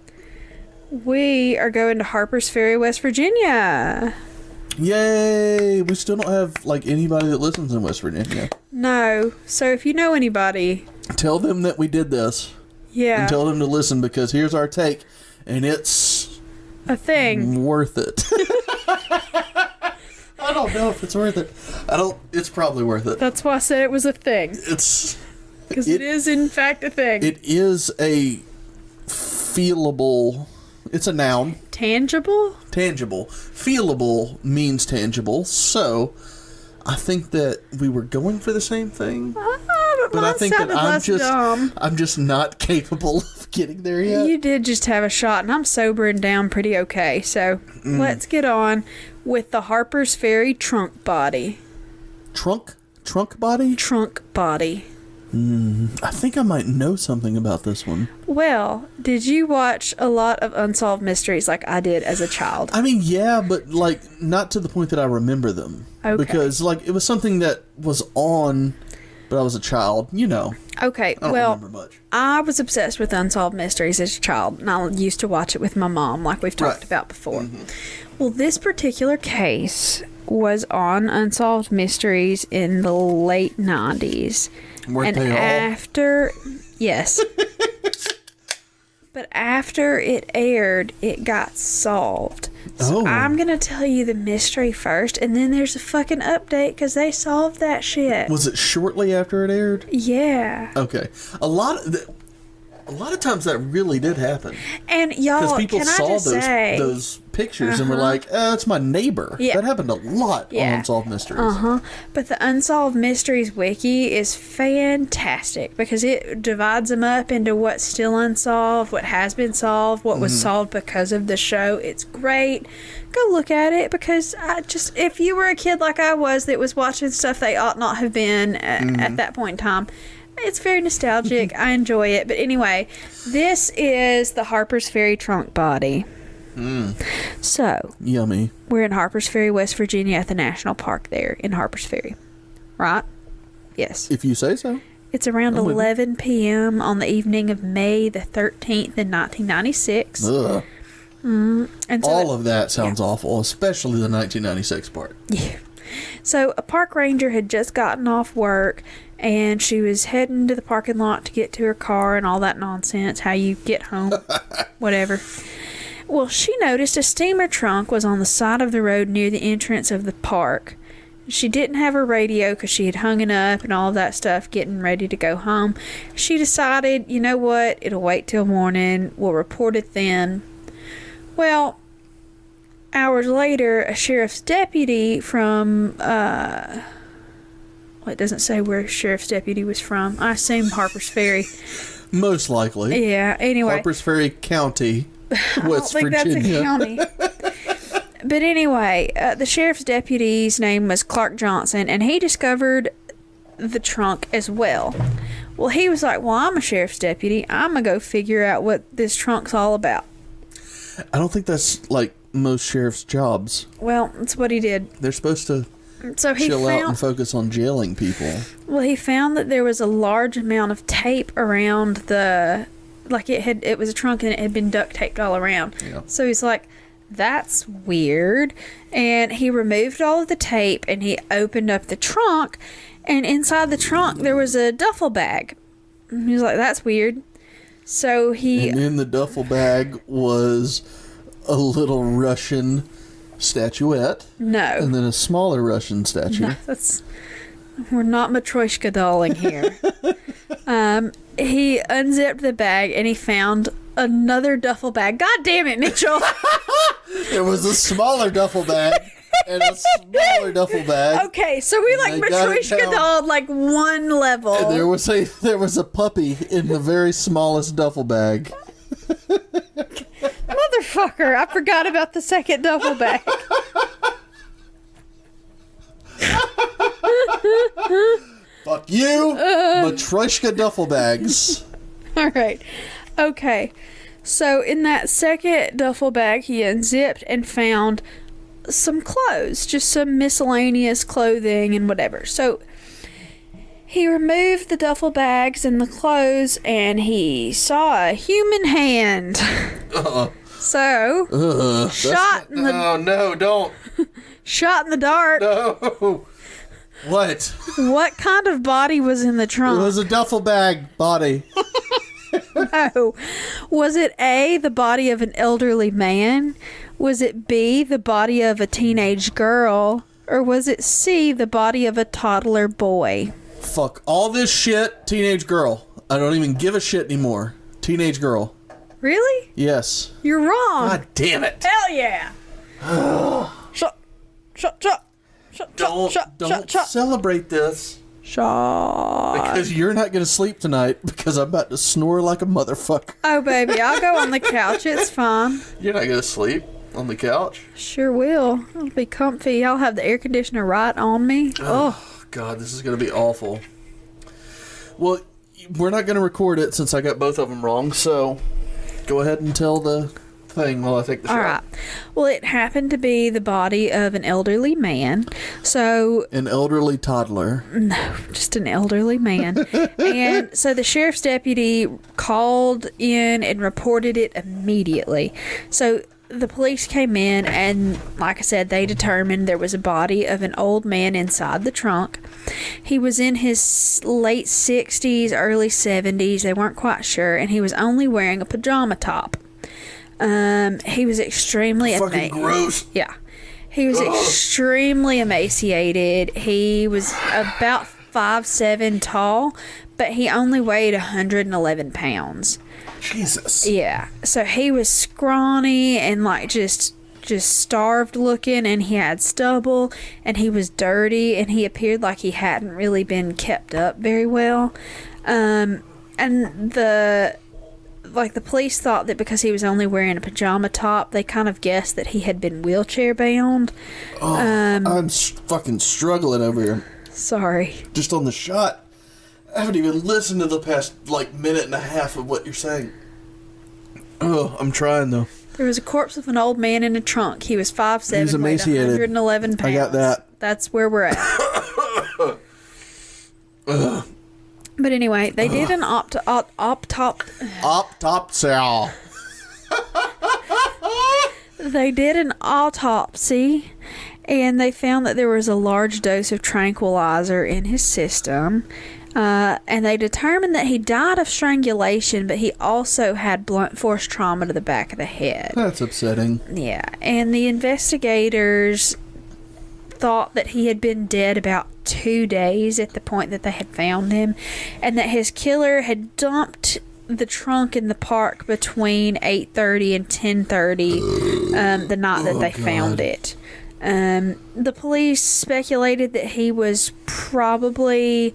We are going to Harpers Ferry, West Virginia. Yay! We still don't have, like, anybody that listens in West Virginia. No. So if you know anybody... Tell them that we did this. Yeah. And tell them to listen, because here's our take, and it's... a thing. Worth it. I don't know if it's worth it. It's probably worth it. That's why I said it was a thing. Because it is, in fact, a thing. It is a feelable... It's a noun. Tangible? Tangible. Feelable means tangible, so I think that we were going for the same thing. But I think that I'm just not capable of getting there yet. You did just have a shot, and I'm sobering down pretty okay. So let's get on with the Harpers Ferry trunk body. Trunk body? Trunk body. I think I might know something about this one. Well, did you watch a lot of Unsolved Mysteries like I did as a child? I mean, yeah, but, like, not to the point that I remember them. Okay. Because, like, it was something that was on, but I was a child, you know. Okay, I don't remember much. I was obsessed with Unsolved Mysteries as a child, and I used to watch it with my mom, like we've talked about before. Well, this particular case was on Unsolved Mysteries in the late 90s. Weren't they all? Yes. But after it aired, it got solved. So I'm going to tell you the mystery first, and then there's a fucking update because they solved that shit. Was it shortly after it aired? Yeah. Okay. A lot of times that really did happen. And y'all, because people can saw I just say, those pictures and were like, that's my neighbor. Yeah. That happened a lot on Unsolved Mysteries. But the Unsolved Mysteries wiki is fantastic because it divides them up into what's still unsolved, what has been solved, what was solved because of the show. It's great. Go look at it because if you were a kid like I was that was watching stuff they ought not have been at that point in time, it's very nostalgic. I enjoy it. But anyway, this is the Harpers Ferry trunk body. So, yummy. We're in Harpers Ferry, West Virginia at the National Park there in Harpers Ferry. Right? Yes. If you say so. It's around 11 p.m. on the evening of May the 13th in 1996. Ugh. And so all of that sounds awful, especially the 1996 part. Yeah. So a park ranger had just gotten off work, and she was heading to the parking lot to get to her car and all that nonsense, how you get home, whatever. Well, she noticed a steamer trunk was on the side of the road near the entrance of the park. She didn't have her radio because she had hung it up and all of that stuff, getting ready to go home. She decided, you know what, it'll wait till morning, we'll report it then. Well, hours later, a sheriff's deputy from, well, it doesn't say where sheriff's deputy was from. I assume Harper's Ferry. Most likely. Yeah, anyway. Harper's Ferry County, West I don't think Virginia. that's a county. But anyway, the sheriff's deputy's name was Clark Johnson, and he discovered the trunk as well. Well, he was like, well, I'm a sheriff's deputy. I'm going to go figure out what this trunk's all about. I don't think that's like most sheriff's jobs. Well, that's what he did. They're supposed to So he chill out and found, focus on jailing people. well, he found that there was a large amount of tape around the, like it was a trunk and it had been duct taped all around. Yeah. So he's like, that's weird. And he removed all of the tape and he opened up the trunk, and inside the trunk there was a duffel bag. And he was like, that's weird. So he, And in the duffel bag was a little Russian statuette. no, And then a smaller Russian statue. no, we're not Matryoshka dolling here. He unzipped the bag and he found another duffel bag. God damn it, Mitchell. There was a smaller duffel bag and a smaller duffel bag. Okay, so we like I got it Matryoshka down. dolled like one level. And there was a puppy in the very smallest duffel bag. Motherfucker, I forgot about the second duffel bag. Fuck you, Matryoshka duffel bags. All right. Okay. So in that second duffel bag, he unzipped and found some clothes, just some miscellaneous clothing and whatever. So he removed the duffel bags and the clothes, and he saw a human hand. So shot in the no, don't. shot in the dark. No. What? What kind of body was in the It trunk? was a duffel bag body. No. Was it A, the body of an elderly man? Was it B, the body of a teenage girl? Or was it C, the body of a toddler boy? Fuck all this shit, teenage girl. I don't even give a shit anymore. Teenage girl. Really? Yes. You're wrong. God damn it. Hell yeah. Shut. Don't celebrate this. Shut. Because you're not going to sleep tonight because I'm about to snore like a motherfucker. Oh, baby, I'll go on the couch. It's fine. You're not going to sleep on the couch? Sure will. It'll be comfy. I'll have the air conditioner right on me. Oh. God, this is going to be awful. Well, we're not going to record it since I got both of them wrong, so go ahead and tell the thing while I take the shot. All right. Well, it happened to be the body of an elderly man. So, An elderly toddler. no, just an elderly man. And so the sheriff's deputy called in and reported it immediately. So the police came in, and like I said, they determined there was a body of an old man inside the trunk. He was in his late 60s, early 70s. They weren't quite sure, and he was only wearing a pajama top. He was extremely Fucking gross. Yeah. He was extremely emaciated. He was about 5'7" tall, but he only weighed 111 pounds. Jesus. Yeah. So he was scrawny and like just starved looking, and he had stubble, and he was dirty, and he appeared like he hadn't really been kept up very well. And the police thought that because he was only wearing a pajama top, they kind of guessed that he had been wheelchair bound. I'm fucking struggling over here. Sorry. Just on the shot. I haven't even listened to the past, minute and a half of what you're saying. Oh, I'm trying, though. There was a corpse of an old man in a trunk. He was 5'7", He was weighed emaciated. 111 pounds. I got that. That's where we're at. But anyway, they did an Autopsy. They did an autopsy, And they found that there was a large dose of tranquilizer in his system. And they determined that he died of strangulation, but he also had blunt force trauma to the back of the head. That's upsetting. Yeah. And the investigators thought that he had been dead about 2 days at the point that they had found him, and that his killer had dumped the trunk in the park between 8:30 and 10:30 the night that they found it. The police speculated that he was probably,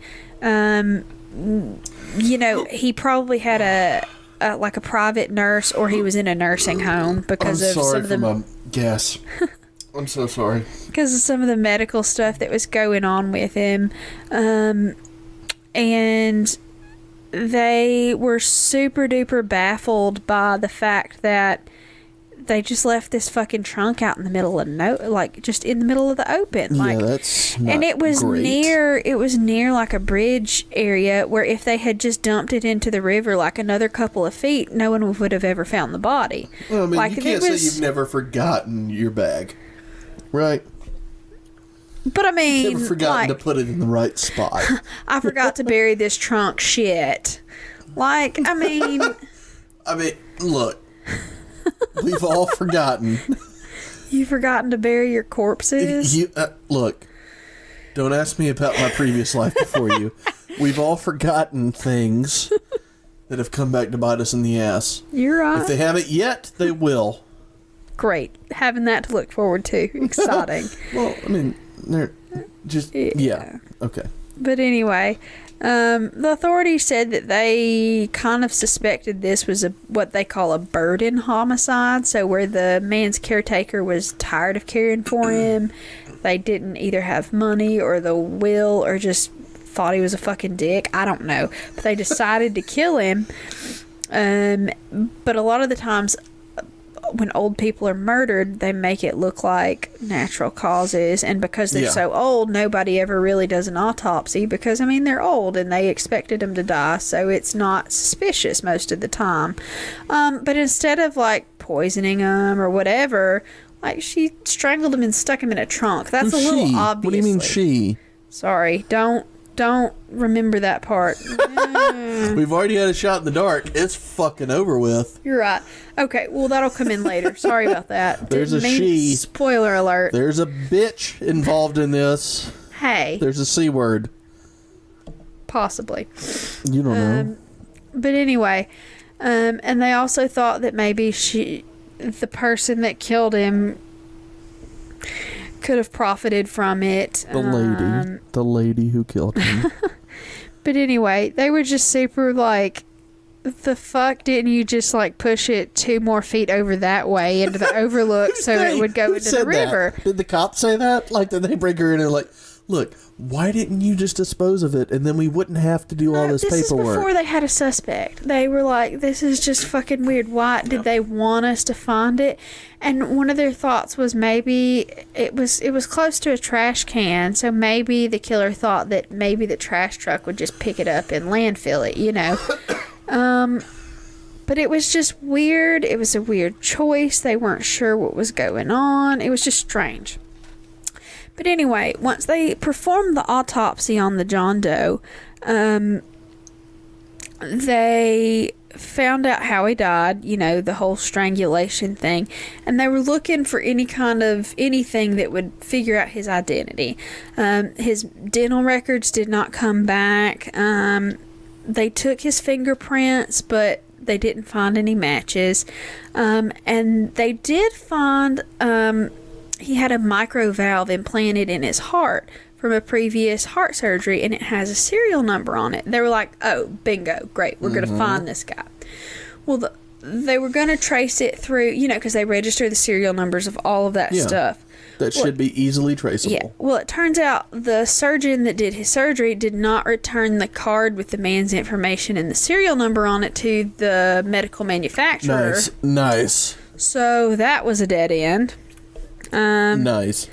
he probably had a private nurse, or he was in a nursing home because of some of the... my gas. I'm so sorry. Because of some of the medical stuff that was going on with him. And they were super duper baffled by the fact that they just left this fucking trunk out in the middle of just in the middle of the open. Yeah, that's not and it was great. near like a bridge area where if they had just dumped it into the river like another couple of feet, no one would have ever found the body. Well, I mean, like, you can't say you've never forgotten your bag, right? But I mean, You've never forgotten to put it in the right spot. I forgot to bury this trunk. Shit. Like, I mean, look. We've all forgotten. You've forgotten to bury your corpses? Look, don't ask me about my previous life before you. We've all forgotten things that have come back to bite us in the ass. You're right. If they haven't yet, they will. Great. Having that to look forward to. Exciting. Well, I mean, they're just... Yeah. Okay. But anyway... the authorities said that they kind of suspected this was what they call a burden homicide. So where the man's caretaker was tired of caring for him, they didn't either have money or the will, or just thought he was a fucking dick. I don't know. But they decided to kill him. But a lot of the times when old people are murdered, they make it look like natural causes, and because they're so old, nobody ever really does an autopsy because, I mean, they're old and they expected them to die, so it's not suspicious most of the time. But instead of like poisoning them or whatever, like she strangled him and stuck him in a trunk. That's a little obvious. What do you mean she? Sorry, don't remember that part. We've already had a shot in the dark. It's fucking over with. You're right. Okay, well, that'll come in later. Sorry about that. There's a she. Spoiler alert. There's a bitch involved in this. Hey. There's a C word. Possibly. You don't know. But anyway, and they also thought that maybe the person that killed him, could have profited from it. The lady who killed him. But anyway, they were just super like, the fuck didn't you just like push it 2 more feet over that way into the overlook so it would go into the river? Did the cops say that? Like, did they bring her in and like, look, why didn't you just dispose of it and then we wouldn't have to do all this paperwork? This is before they had a suspect. They were like, this is just fucking weird. Why did they want us to find it? And one of their thoughts was maybe it was close to a trash can, so maybe the killer thought that maybe the trash truck would just pick it up and landfill it, you know. But it was just weird. It was a weird choice. They weren't sure what was going on. It was just strange. But anyway, once they performed the autopsy on the John Doe, they found out how he died, you know, the whole strangulation thing, and they were looking for anything that would figure out his identity. His dental records did not come back. They took his fingerprints, but they didn't find any matches. And they did find... he had a micro valve implanted in his heart from a previous heart surgery, and it has a serial number on it. They were like, oh, bingo, great, we're going to find this guy. Well, they were going to trace it through, you know, because they register the serial numbers of all of that stuff. That should be easily traceable. Yeah. Well, it turns out the surgeon that did his surgery did not return the card with the man's information and the serial number on it to the medical manufacturer. Nice. So that was a dead end. Nice.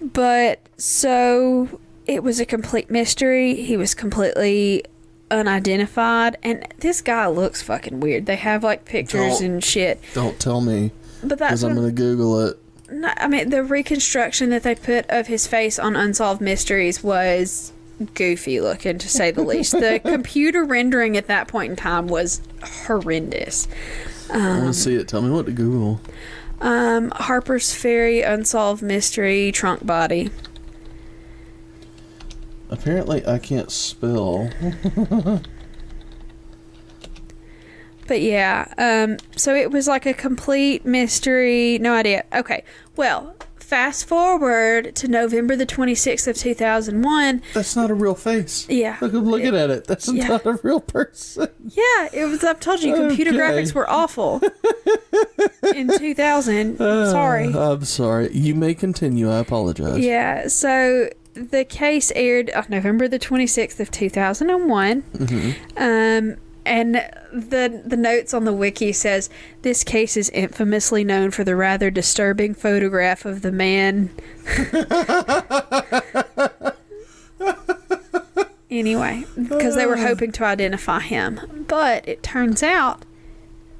But so it was a complete mystery. He was completely unidentified, and this guy looks fucking weird. They have like pictures and shit. Don't tell me. But that's because I'm gonna Google it. no, I mean, the reconstruction that they put of his face on Unsolved Mysteries was goofy looking, to say the least. The computer rendering at that point in time was horrendous. I want to see it. Tell me what to Google. Harper's Ferry Unsolved Mystery Trunk Body. Apparently, I can't spell. But yeah, so it was like a complete mystery. No idea. Okay, well, fast forward to November the 26th of 2001. That's not a real face. Yeah. Look, I'm looking at it. That's not a real person. Yeah, it was. I've told you, computer graphics were awful in 2000. Sorry. I'm sorry. You may continue. I apologize. Yeah, so the case aired on November the 26th of 2001. Mm-hmm. And the notes on the wiki says, this case is infamously known for the rather disturbing photograph of the man. Anyway, because they were hoping to identify him. But it turns out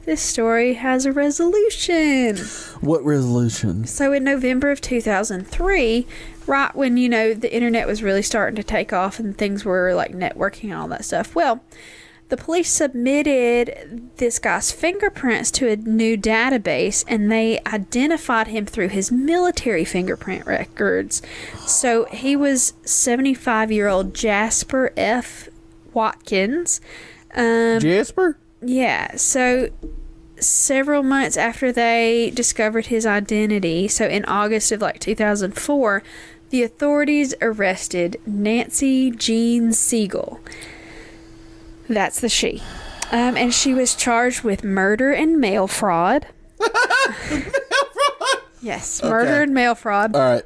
this story has a resolution. What resolution? So in November of 2003, right when, the internet was really starting to take off and things were like networking and all that stuff, well, the police submitted this guy's fingerprints to a new database, and they identified him through his military fingerprint records. So he was 75-year-old Jasper F. Watkins. Jasper? Yeah. So several months after they discovered his identity, so in August of 2004, the authorities arrested Nancy Jean Siegel. That's the she. And she was charged with murder and mail fraud. Yes, murder and mail fraud. All right.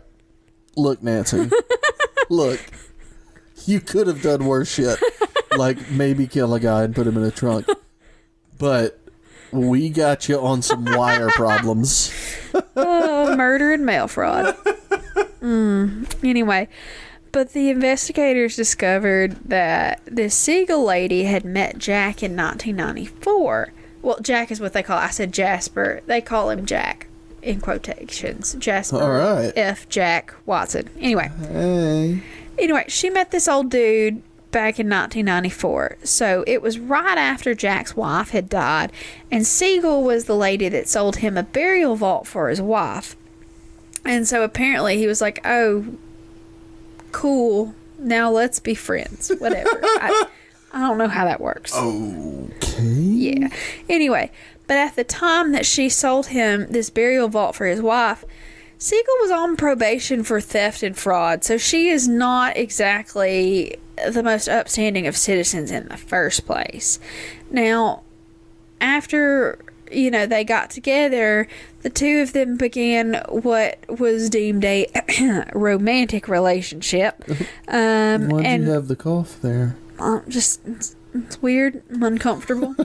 Look, Nancy. Look. You could have done worse shit. Like maybe kill a guy and put him in a trunk. But we got you on some wire problems. Murder and mail fraud. Anyway. But the investigators discovered that this Siegel lady had met Jack in 1994. Well, Jack is what they call, I said Jasper. They call him Jack, in quotations. Jasper All right. F. Jack Watson. Anyway. Hey. Anyway, she met this old dude back in 1994. So it was right after Jack's wife had died. And Siegel was the lady that sold him a burial vault for his wife. And so apparently he was like, oh, cool, now let's be friends. Whatever. I don't know how that works. Okay. Yeah. Anyway, but at the time that she sold him this burial vault for his wife, Siegel was on probation for theft and fraud, so she is not exactly the most upstanding of citizens in the first place. Now, after they got together, the two of them began what was deemed a romantic relationship. Why'd you have the cough there? Just, it's weird. I'm uncomfortable.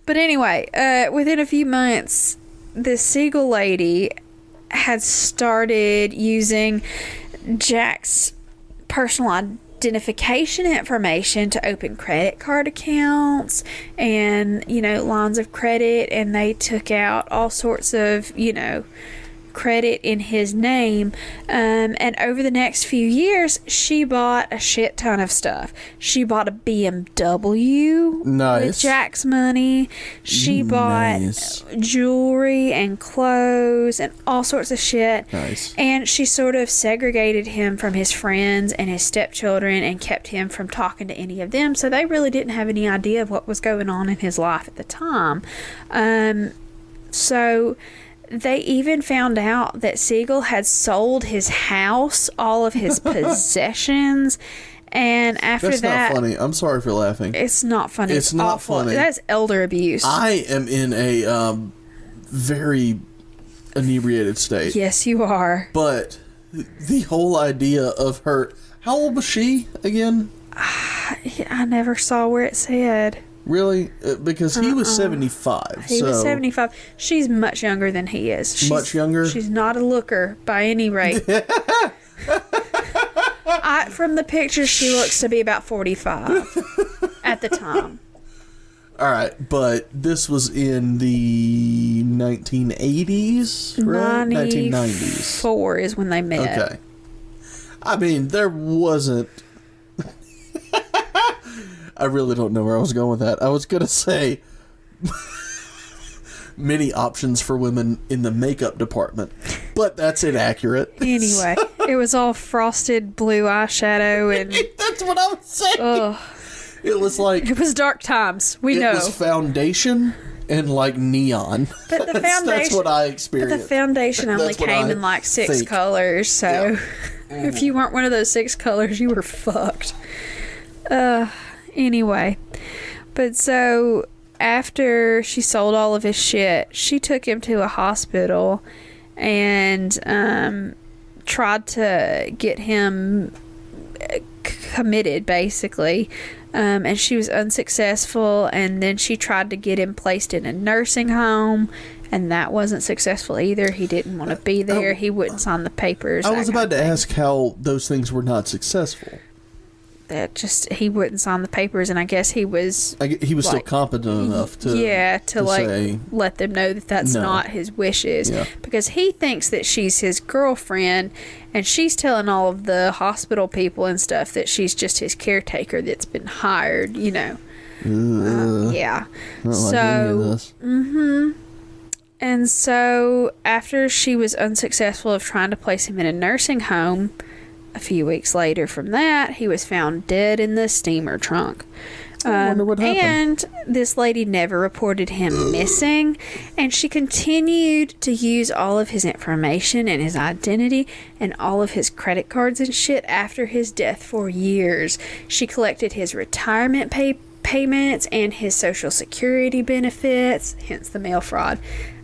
But anyway, within a few months, this Siegel lady had started using Jack's personal identification information to open credit card accounts and lines of credit, and they took out all sorts of credit in his name, and over the next few years she bought a shit ton of stuff. She bought a BMW with Jack's money. She bought jewelry and clothes and all sorts of shit. And she sort of segregated him from his friends and his stepchildren and kept him from talking to any of them, so they really didn't have any idea of what was going on in his life at the time. So they even found out that Siegel had sold his house, all of his possessions, and after That's that... not funny. I'm sorry for laughing. It's not funny. It's not awful. funny. That's elder abuse. I am in a very inebriated state. Yes, you are. But the whole idea of her... How old was she again? I never saw where it said. Really? Because he was 75. He was 75. She's much younger than he is. Much younger? She's not a looker by any rate. From the pictures, she looks to be about 45 at the time. All right, but this was in the 1980s, right? 1990s. 94 is when they met. Okay. I mean, there wasn't... I really don't know where I was going with that. I was going to say many options for women in the makeup department, but that's inaccurate. Anyway, it was all frosted blue eyeshadow and... That's what I was saying. Ugh. It was like... It was dark times. We know. It was foundation and like neon. But the foundation... That's what I experienced. But the foundation only came in like 6 colors, so... Yeah. If you weren't one of those 6 colors, you were fucked. Anyway. But so, after she sold all of his shit, she took him to a hospital and tried to get him committed, basically. And she was unsuccessful, and then she tried to get him placed in a nursing home, and that wasn't successful either. He didn't want to be there. He wouldn't sign the papers. I was about to ask how those things were not successful. That just, he wouldn't sign the papers, and I guess he was... he was still competent enough to... Yeah, to like say, let them know that that's not his wishes. Yeah. Because he thinks that she's his girlfriend, and she's telling all of the hospital people and stuff that she's just his caretaker that's been hired, you know. Yeah. I don't like any of this. And so, after she was unsuccessful of trying to place him in a nursing home, a few weeks later from that, he was found dead in the steamer trunk. I wonder what happened. And this lady never reported him missing, and she continued to use all of his information and his identity and all of his credit cards and shit after his death for years. She collected his retirement payments and his Social Security benefits, hence the mail fraud.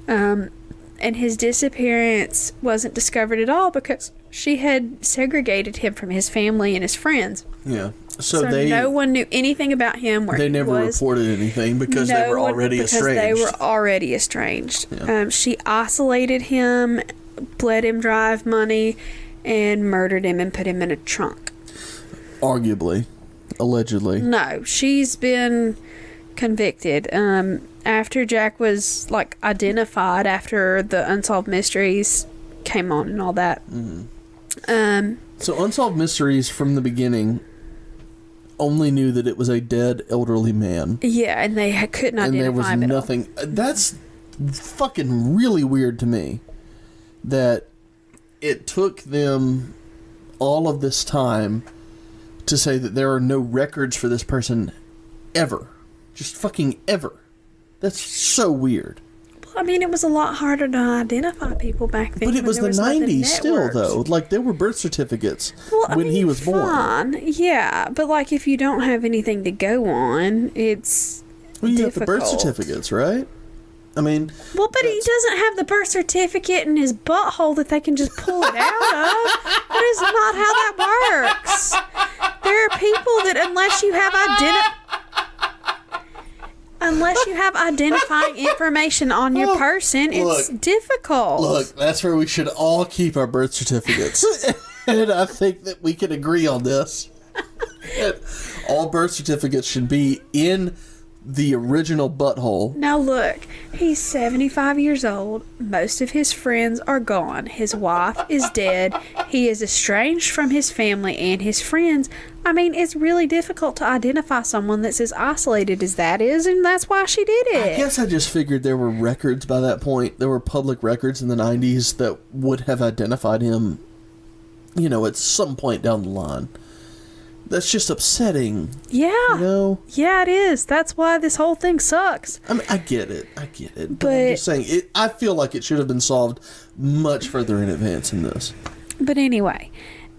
And his disappearance wasn't discovered at all because she had segregated him from his family and his friends. Yeah. So no one knew anything about him. Where they never reported anything because they were already estranged. They were already estranged. Yeah. She isolated him, let him drive money, and murdered him and put him in a trunk. Arguably. Allegedly. No, she's been convicted. After Jack was like identified, after the Unsolved Mysteries came on and all that. So Unsolved Mysteries from the beginning only knew that it was a dead elderly man. Yeah, and they couldn't identify him. And there was nothing. That's fucking really weird to me. That it took them all of this time to say that there are no records for this person ever. Just fucking ever. That's so weird. Well, I mean, it was a lot harder to identify people back then. But it was the 90s still, though. Like, there were birth certificates when he was born. Yeah, but like, if you don't have anything to go on, it's you have the birth certificates, right? I mean... Well, but he doesn't have the birth certificate in his butthole that they can just pull it out of. That is not how that works. There are people that unless you have identifying information on your person, it's difficult. Look, that's where we should all keep our birth certificates. And I think that we can agree on this. All birth certificates should be in the original butthole. Now look, he's 75 years old. Most of his friends are gone. His wife is dead. He is estranged from his family and his friends. I mean, it's really difficult to identify someone that's as isolated as that is, and that's why she did it. I guess I just figured there were records by that point. There were public records in the 90s that would have identified him, you know, at some point down the line. That's just upsetting. Yeah. You know? Yeah, it is. That's why this whole thing sucks. I mean, I get it. But I'm just saying, I feel like it should have been solved much further in advance than this. But anyway,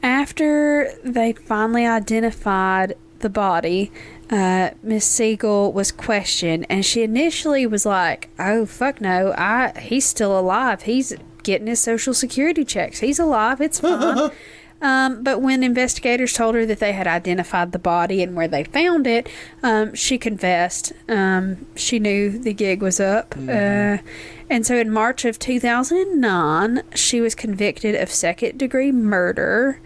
after they finally identified the body, Miss Siegel was questioned, and she initially was like, oh, fuck no, he's still alive. He's getting his Social Security checks. He's alive. It's fine. But when investigators told her that they had identified the body and where they found it, she confessed. She knew the gig was up. And so in March of 2009, she was convicted of second-degree murder.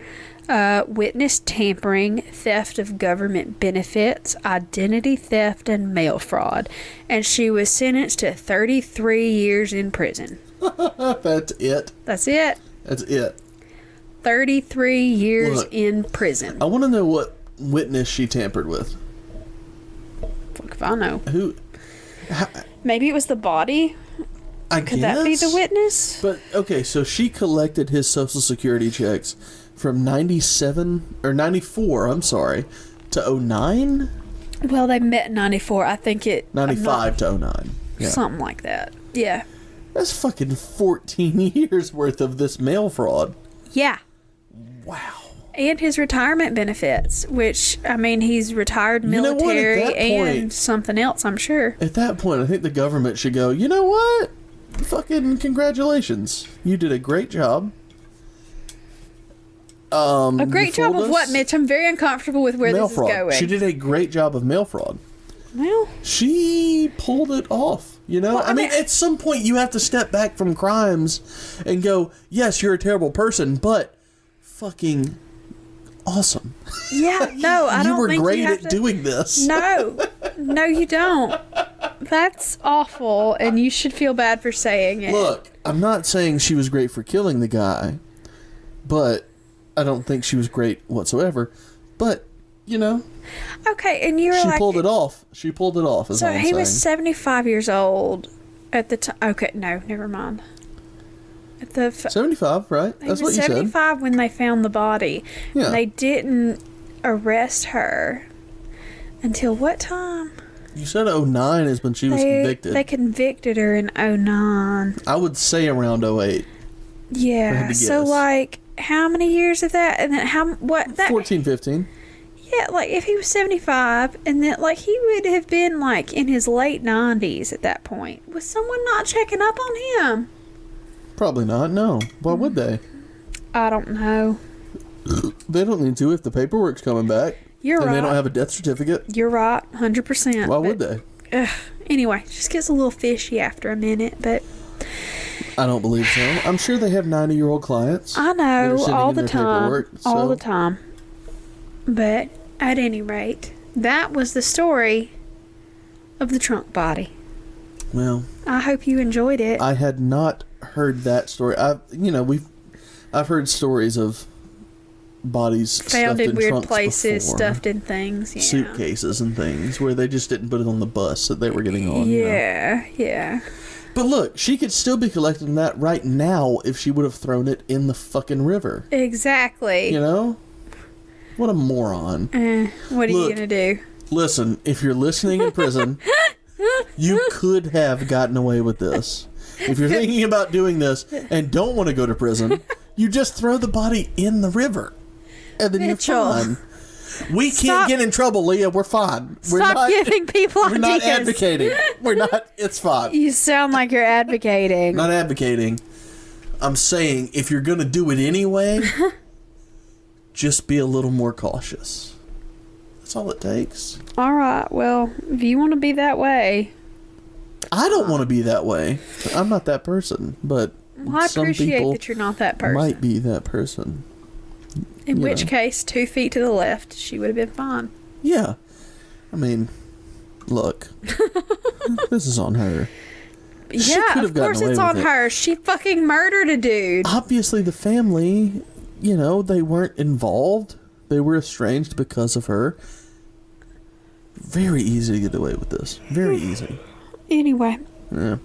Witness tampering, theft of government benefits, identity theft, and mail fraud. And she was sentenced to 33 years in prison. That's it. That's it. That's it. 33 years Look, in prison. I want to know what witness she tampered with. Fuck if I know. Who? Maybe it was the body? Could that be the witness? But, okay, so she collected his Social Security checks from 97, or 94, I'm sorry, to 09? Well, they met in 94. I think it... 95 to 09. Yeah. Something like that. Yeah. That's fucking 14 years worth of this mail fraud. Yeah. Wow. And his retirement benefits, which, I mean, he's retired military and something else, I'm sure. At that point, I think the government should go, you know what? Fucking congratulations. You did a great job. A great job of what, Mitch? I'm very uncomfortable with where this is going. She did a great job of mail fraud. Well, she pulled it off, you know? Well, I mean, at some point you have to step back from crimes and go, yes, you're a terrible person, but fucking awesome. Yeah, no, I don't think you were great at doing this. No, you don't. That's awful, and you should feel bad for saying it. Look, I'm not saying she was great for killing the guy, but I don't think she was great whatsoever. But, you know. Okay, and you were She pulled it off. She pulled it off, is all I'm saying. So he was 75 years old at the time. Okay, no, never mind. 75, right? That's what you said. He was 75 when they found the body. Yeah. They didn't arrest her until what time? You said 09 is when she was convicted. They convicted her in 09. I would say around 08. Yeah. So, like, how many years of that? And then 14, 15. Yeah, like, if he was 75, and then, like, he would have been, like, in his late 90s at that point. Was someone not checking up on him? Probably not, no. Why would they? I don't know. They don't need to if the paperwork's coming back. You're right. And they don't have a death certificate. You're right, 100%. Why would they? Anyway, just gets a little fishy after a minute, but... I don't believe so. I'm sure they have 90-year-old clients. I know, all the time. All the time. But, at any rate, that was the story of the trunk body. Well... I hope you enjoyed it. I had not heard that story. I've heard stories of bodies found in weird places, before. stuffed in things, yeah. Suitcases and things where they just didn't put it on the bus that they were getting on. Yeah, yeah. But look, she could still be collecting that right now if she would have thrown it in the fucking river. Exactly. You know? What a moron. What are you gonna do? Listen, if you're listening in prison, you could have gotten away with this. If you're thinking about doing this and don't want to go to prison, you just throw the body in the river. And then Mitchell. You're fine. We can't get in trouble, Leah. We're fine. Stop giving people ideas. We're not advocating. We're not. It's fine. You sound like you're advocating. Not advocating. I'm saying if you're going to do it anyway, just be a little more cautious. That's all it takes. All right. Well, if you want to be that way. I don't want to be that way. I'm not that person. But I appreciate that you're not that person. Might be that person. In which case, 2 feet to the left, she would have been fine. Yeah. I mean, look. This is on her. Yeah, of course it's on her. She fucking murdered a dude. Obviously, the family, they weren't involved. They were estranged because of her. Very easy to get away with this. Very easy. Anyway. Yeah.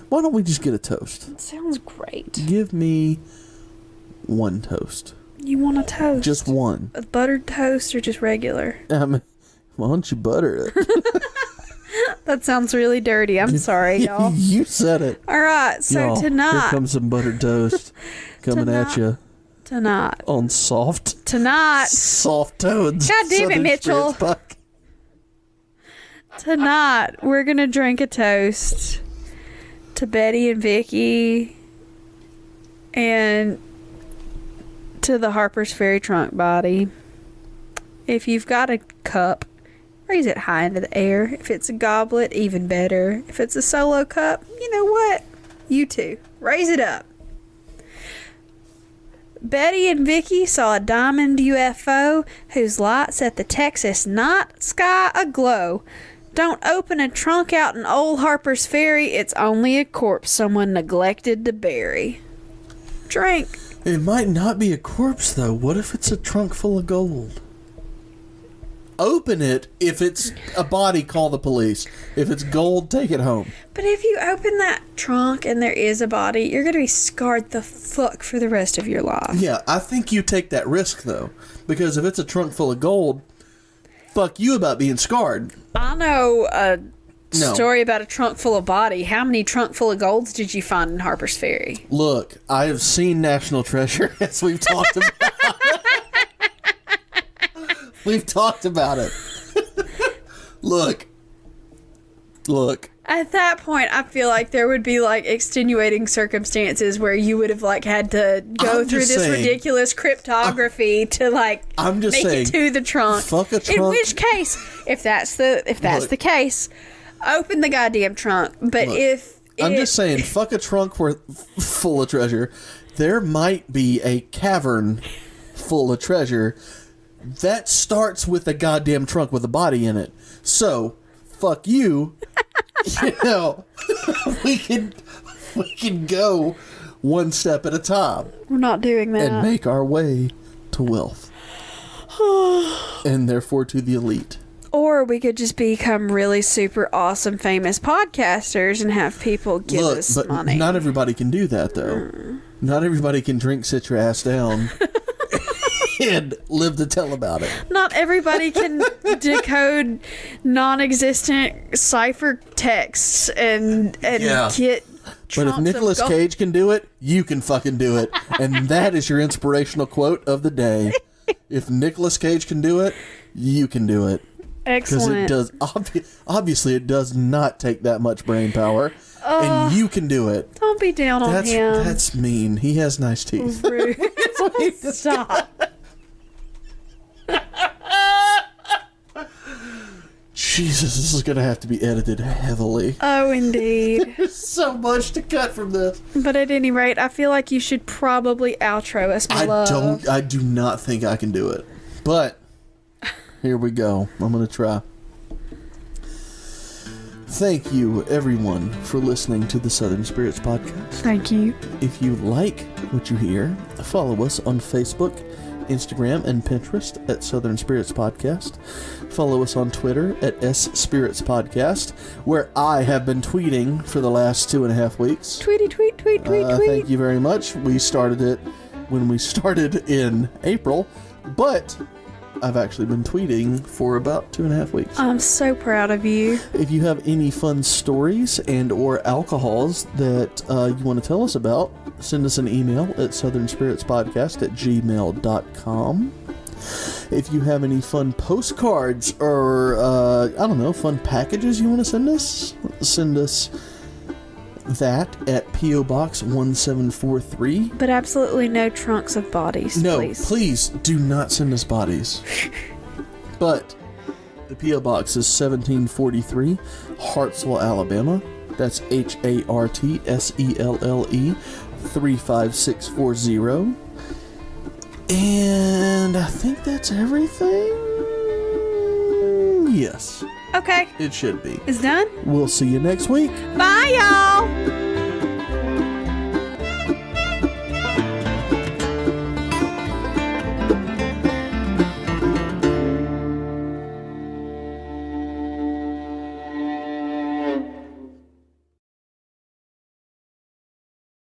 Why don't we just get a toast? That sounds great. Give me one toast. You want a toast? Just one. A buttered toast or just regular? Why don't you butter it? That sounds really dirty. I'm sorry, y'all. You said it. All right, so y'all, tonight... Here comes some buttered toast coming at you. Tonight. On soft. Tonight. Soft toads. God damn it, Mitchell. Tonight, we're going to drink a toast to Betty and Vicky and to the Harper's Ferry trunk body. If you've got a cup, raise it high into the air. If it's a goblet, even better. If it's a solo cup, you know what? You too. Raise it up. Betty and Vicky saw a diamond UFO whose light set the Texas night sky aglow. Don't open a trunk out in old Harper's Ferry. It's only a corpse someone neglected to bury. Drink. It might not be a corpse, though. What if it's a trunk full of gold? Open it. If it's a body, call the police. If it's gold, take it home. But if you open that trunk and there is a body, you're going to be scarred the fuck for the rest of your life. Yeah, I think you take that risk, though. Because if it's a trunk full of gold, fuck you about being scarred. I know a story about a trunk full of body. How many trunk full of golds did you find in Harper's Ferry? Look, I have seen National Treasure, as we've talked about. We've talked about it. Look. At that point, I feel like there would be like extenuating circumstances where you would have like had to go through this ridiculous cryptography to like make it to the trunk. Fuck a trunk. In which case, if that's the case, open the goddamn trunk. But I'm just saying, fuck a trunk full of treasure. There might be a cavern full of treasure that starts with a goddamn trunk with a body in it. So, fuck you. You know, we can go one step at a time. We're not doing that. And make our way to wealth. And therefore to the elite. Or we could just become really super awesome famous podcasters and have people give us money. Not everybody can do that, though. Not everybody can drink Citra Ass Down and live to tell about it. Not everybody can decode non-existent cipher texts and get. But if Nicolas Cage can do it, you can fucking do it. And that is your inspirational quote of the day. If Nicolas Cage can do it, you can do it. Excellent. Because it does. Obviously, it does not take that much brain power. And you can do it. Don't be down on him. That's mean. He has nice teeth. Rude. Stop. Jesus, this is going to have to be edited heavily. Oh, indeed. There's so much to cut from this. But at any rate, I feel like you should probably outro us, my love. I do not think I can do it. But, here we go. I'm going to try. Thank you, everyone, for listening to the Southern Spirits Podcast. Thank you. If you like what you hear, follow us on Facebook, Instagram, and Pinterest at Southern Spirits Podcast. Follow us on Twitter at S Spirits Podcast, where I have been tweeting for the last 2.5 weeks. Tweet. Thank you very much. We started it when we started in April, but I've actually been tweeting for about 2.5 weeks. I'm so proud of you. If you have any fun stories and or alcohols that you want to tell us about, send us an email at southernspiritspodcast@gmail.com. If you have any fun postcards or, fun packages you want to send us that at P.O. Box 1743. But absolutely no trunks of bodies, please. No, please do not send us bodies. But the P.O. Box is 1743, Hartselle, Alabama. That's HARTSELLE 35640. And I think that's everything. Yes. Okay. It should be. It's done? We'll see you next week. Bye, y'all.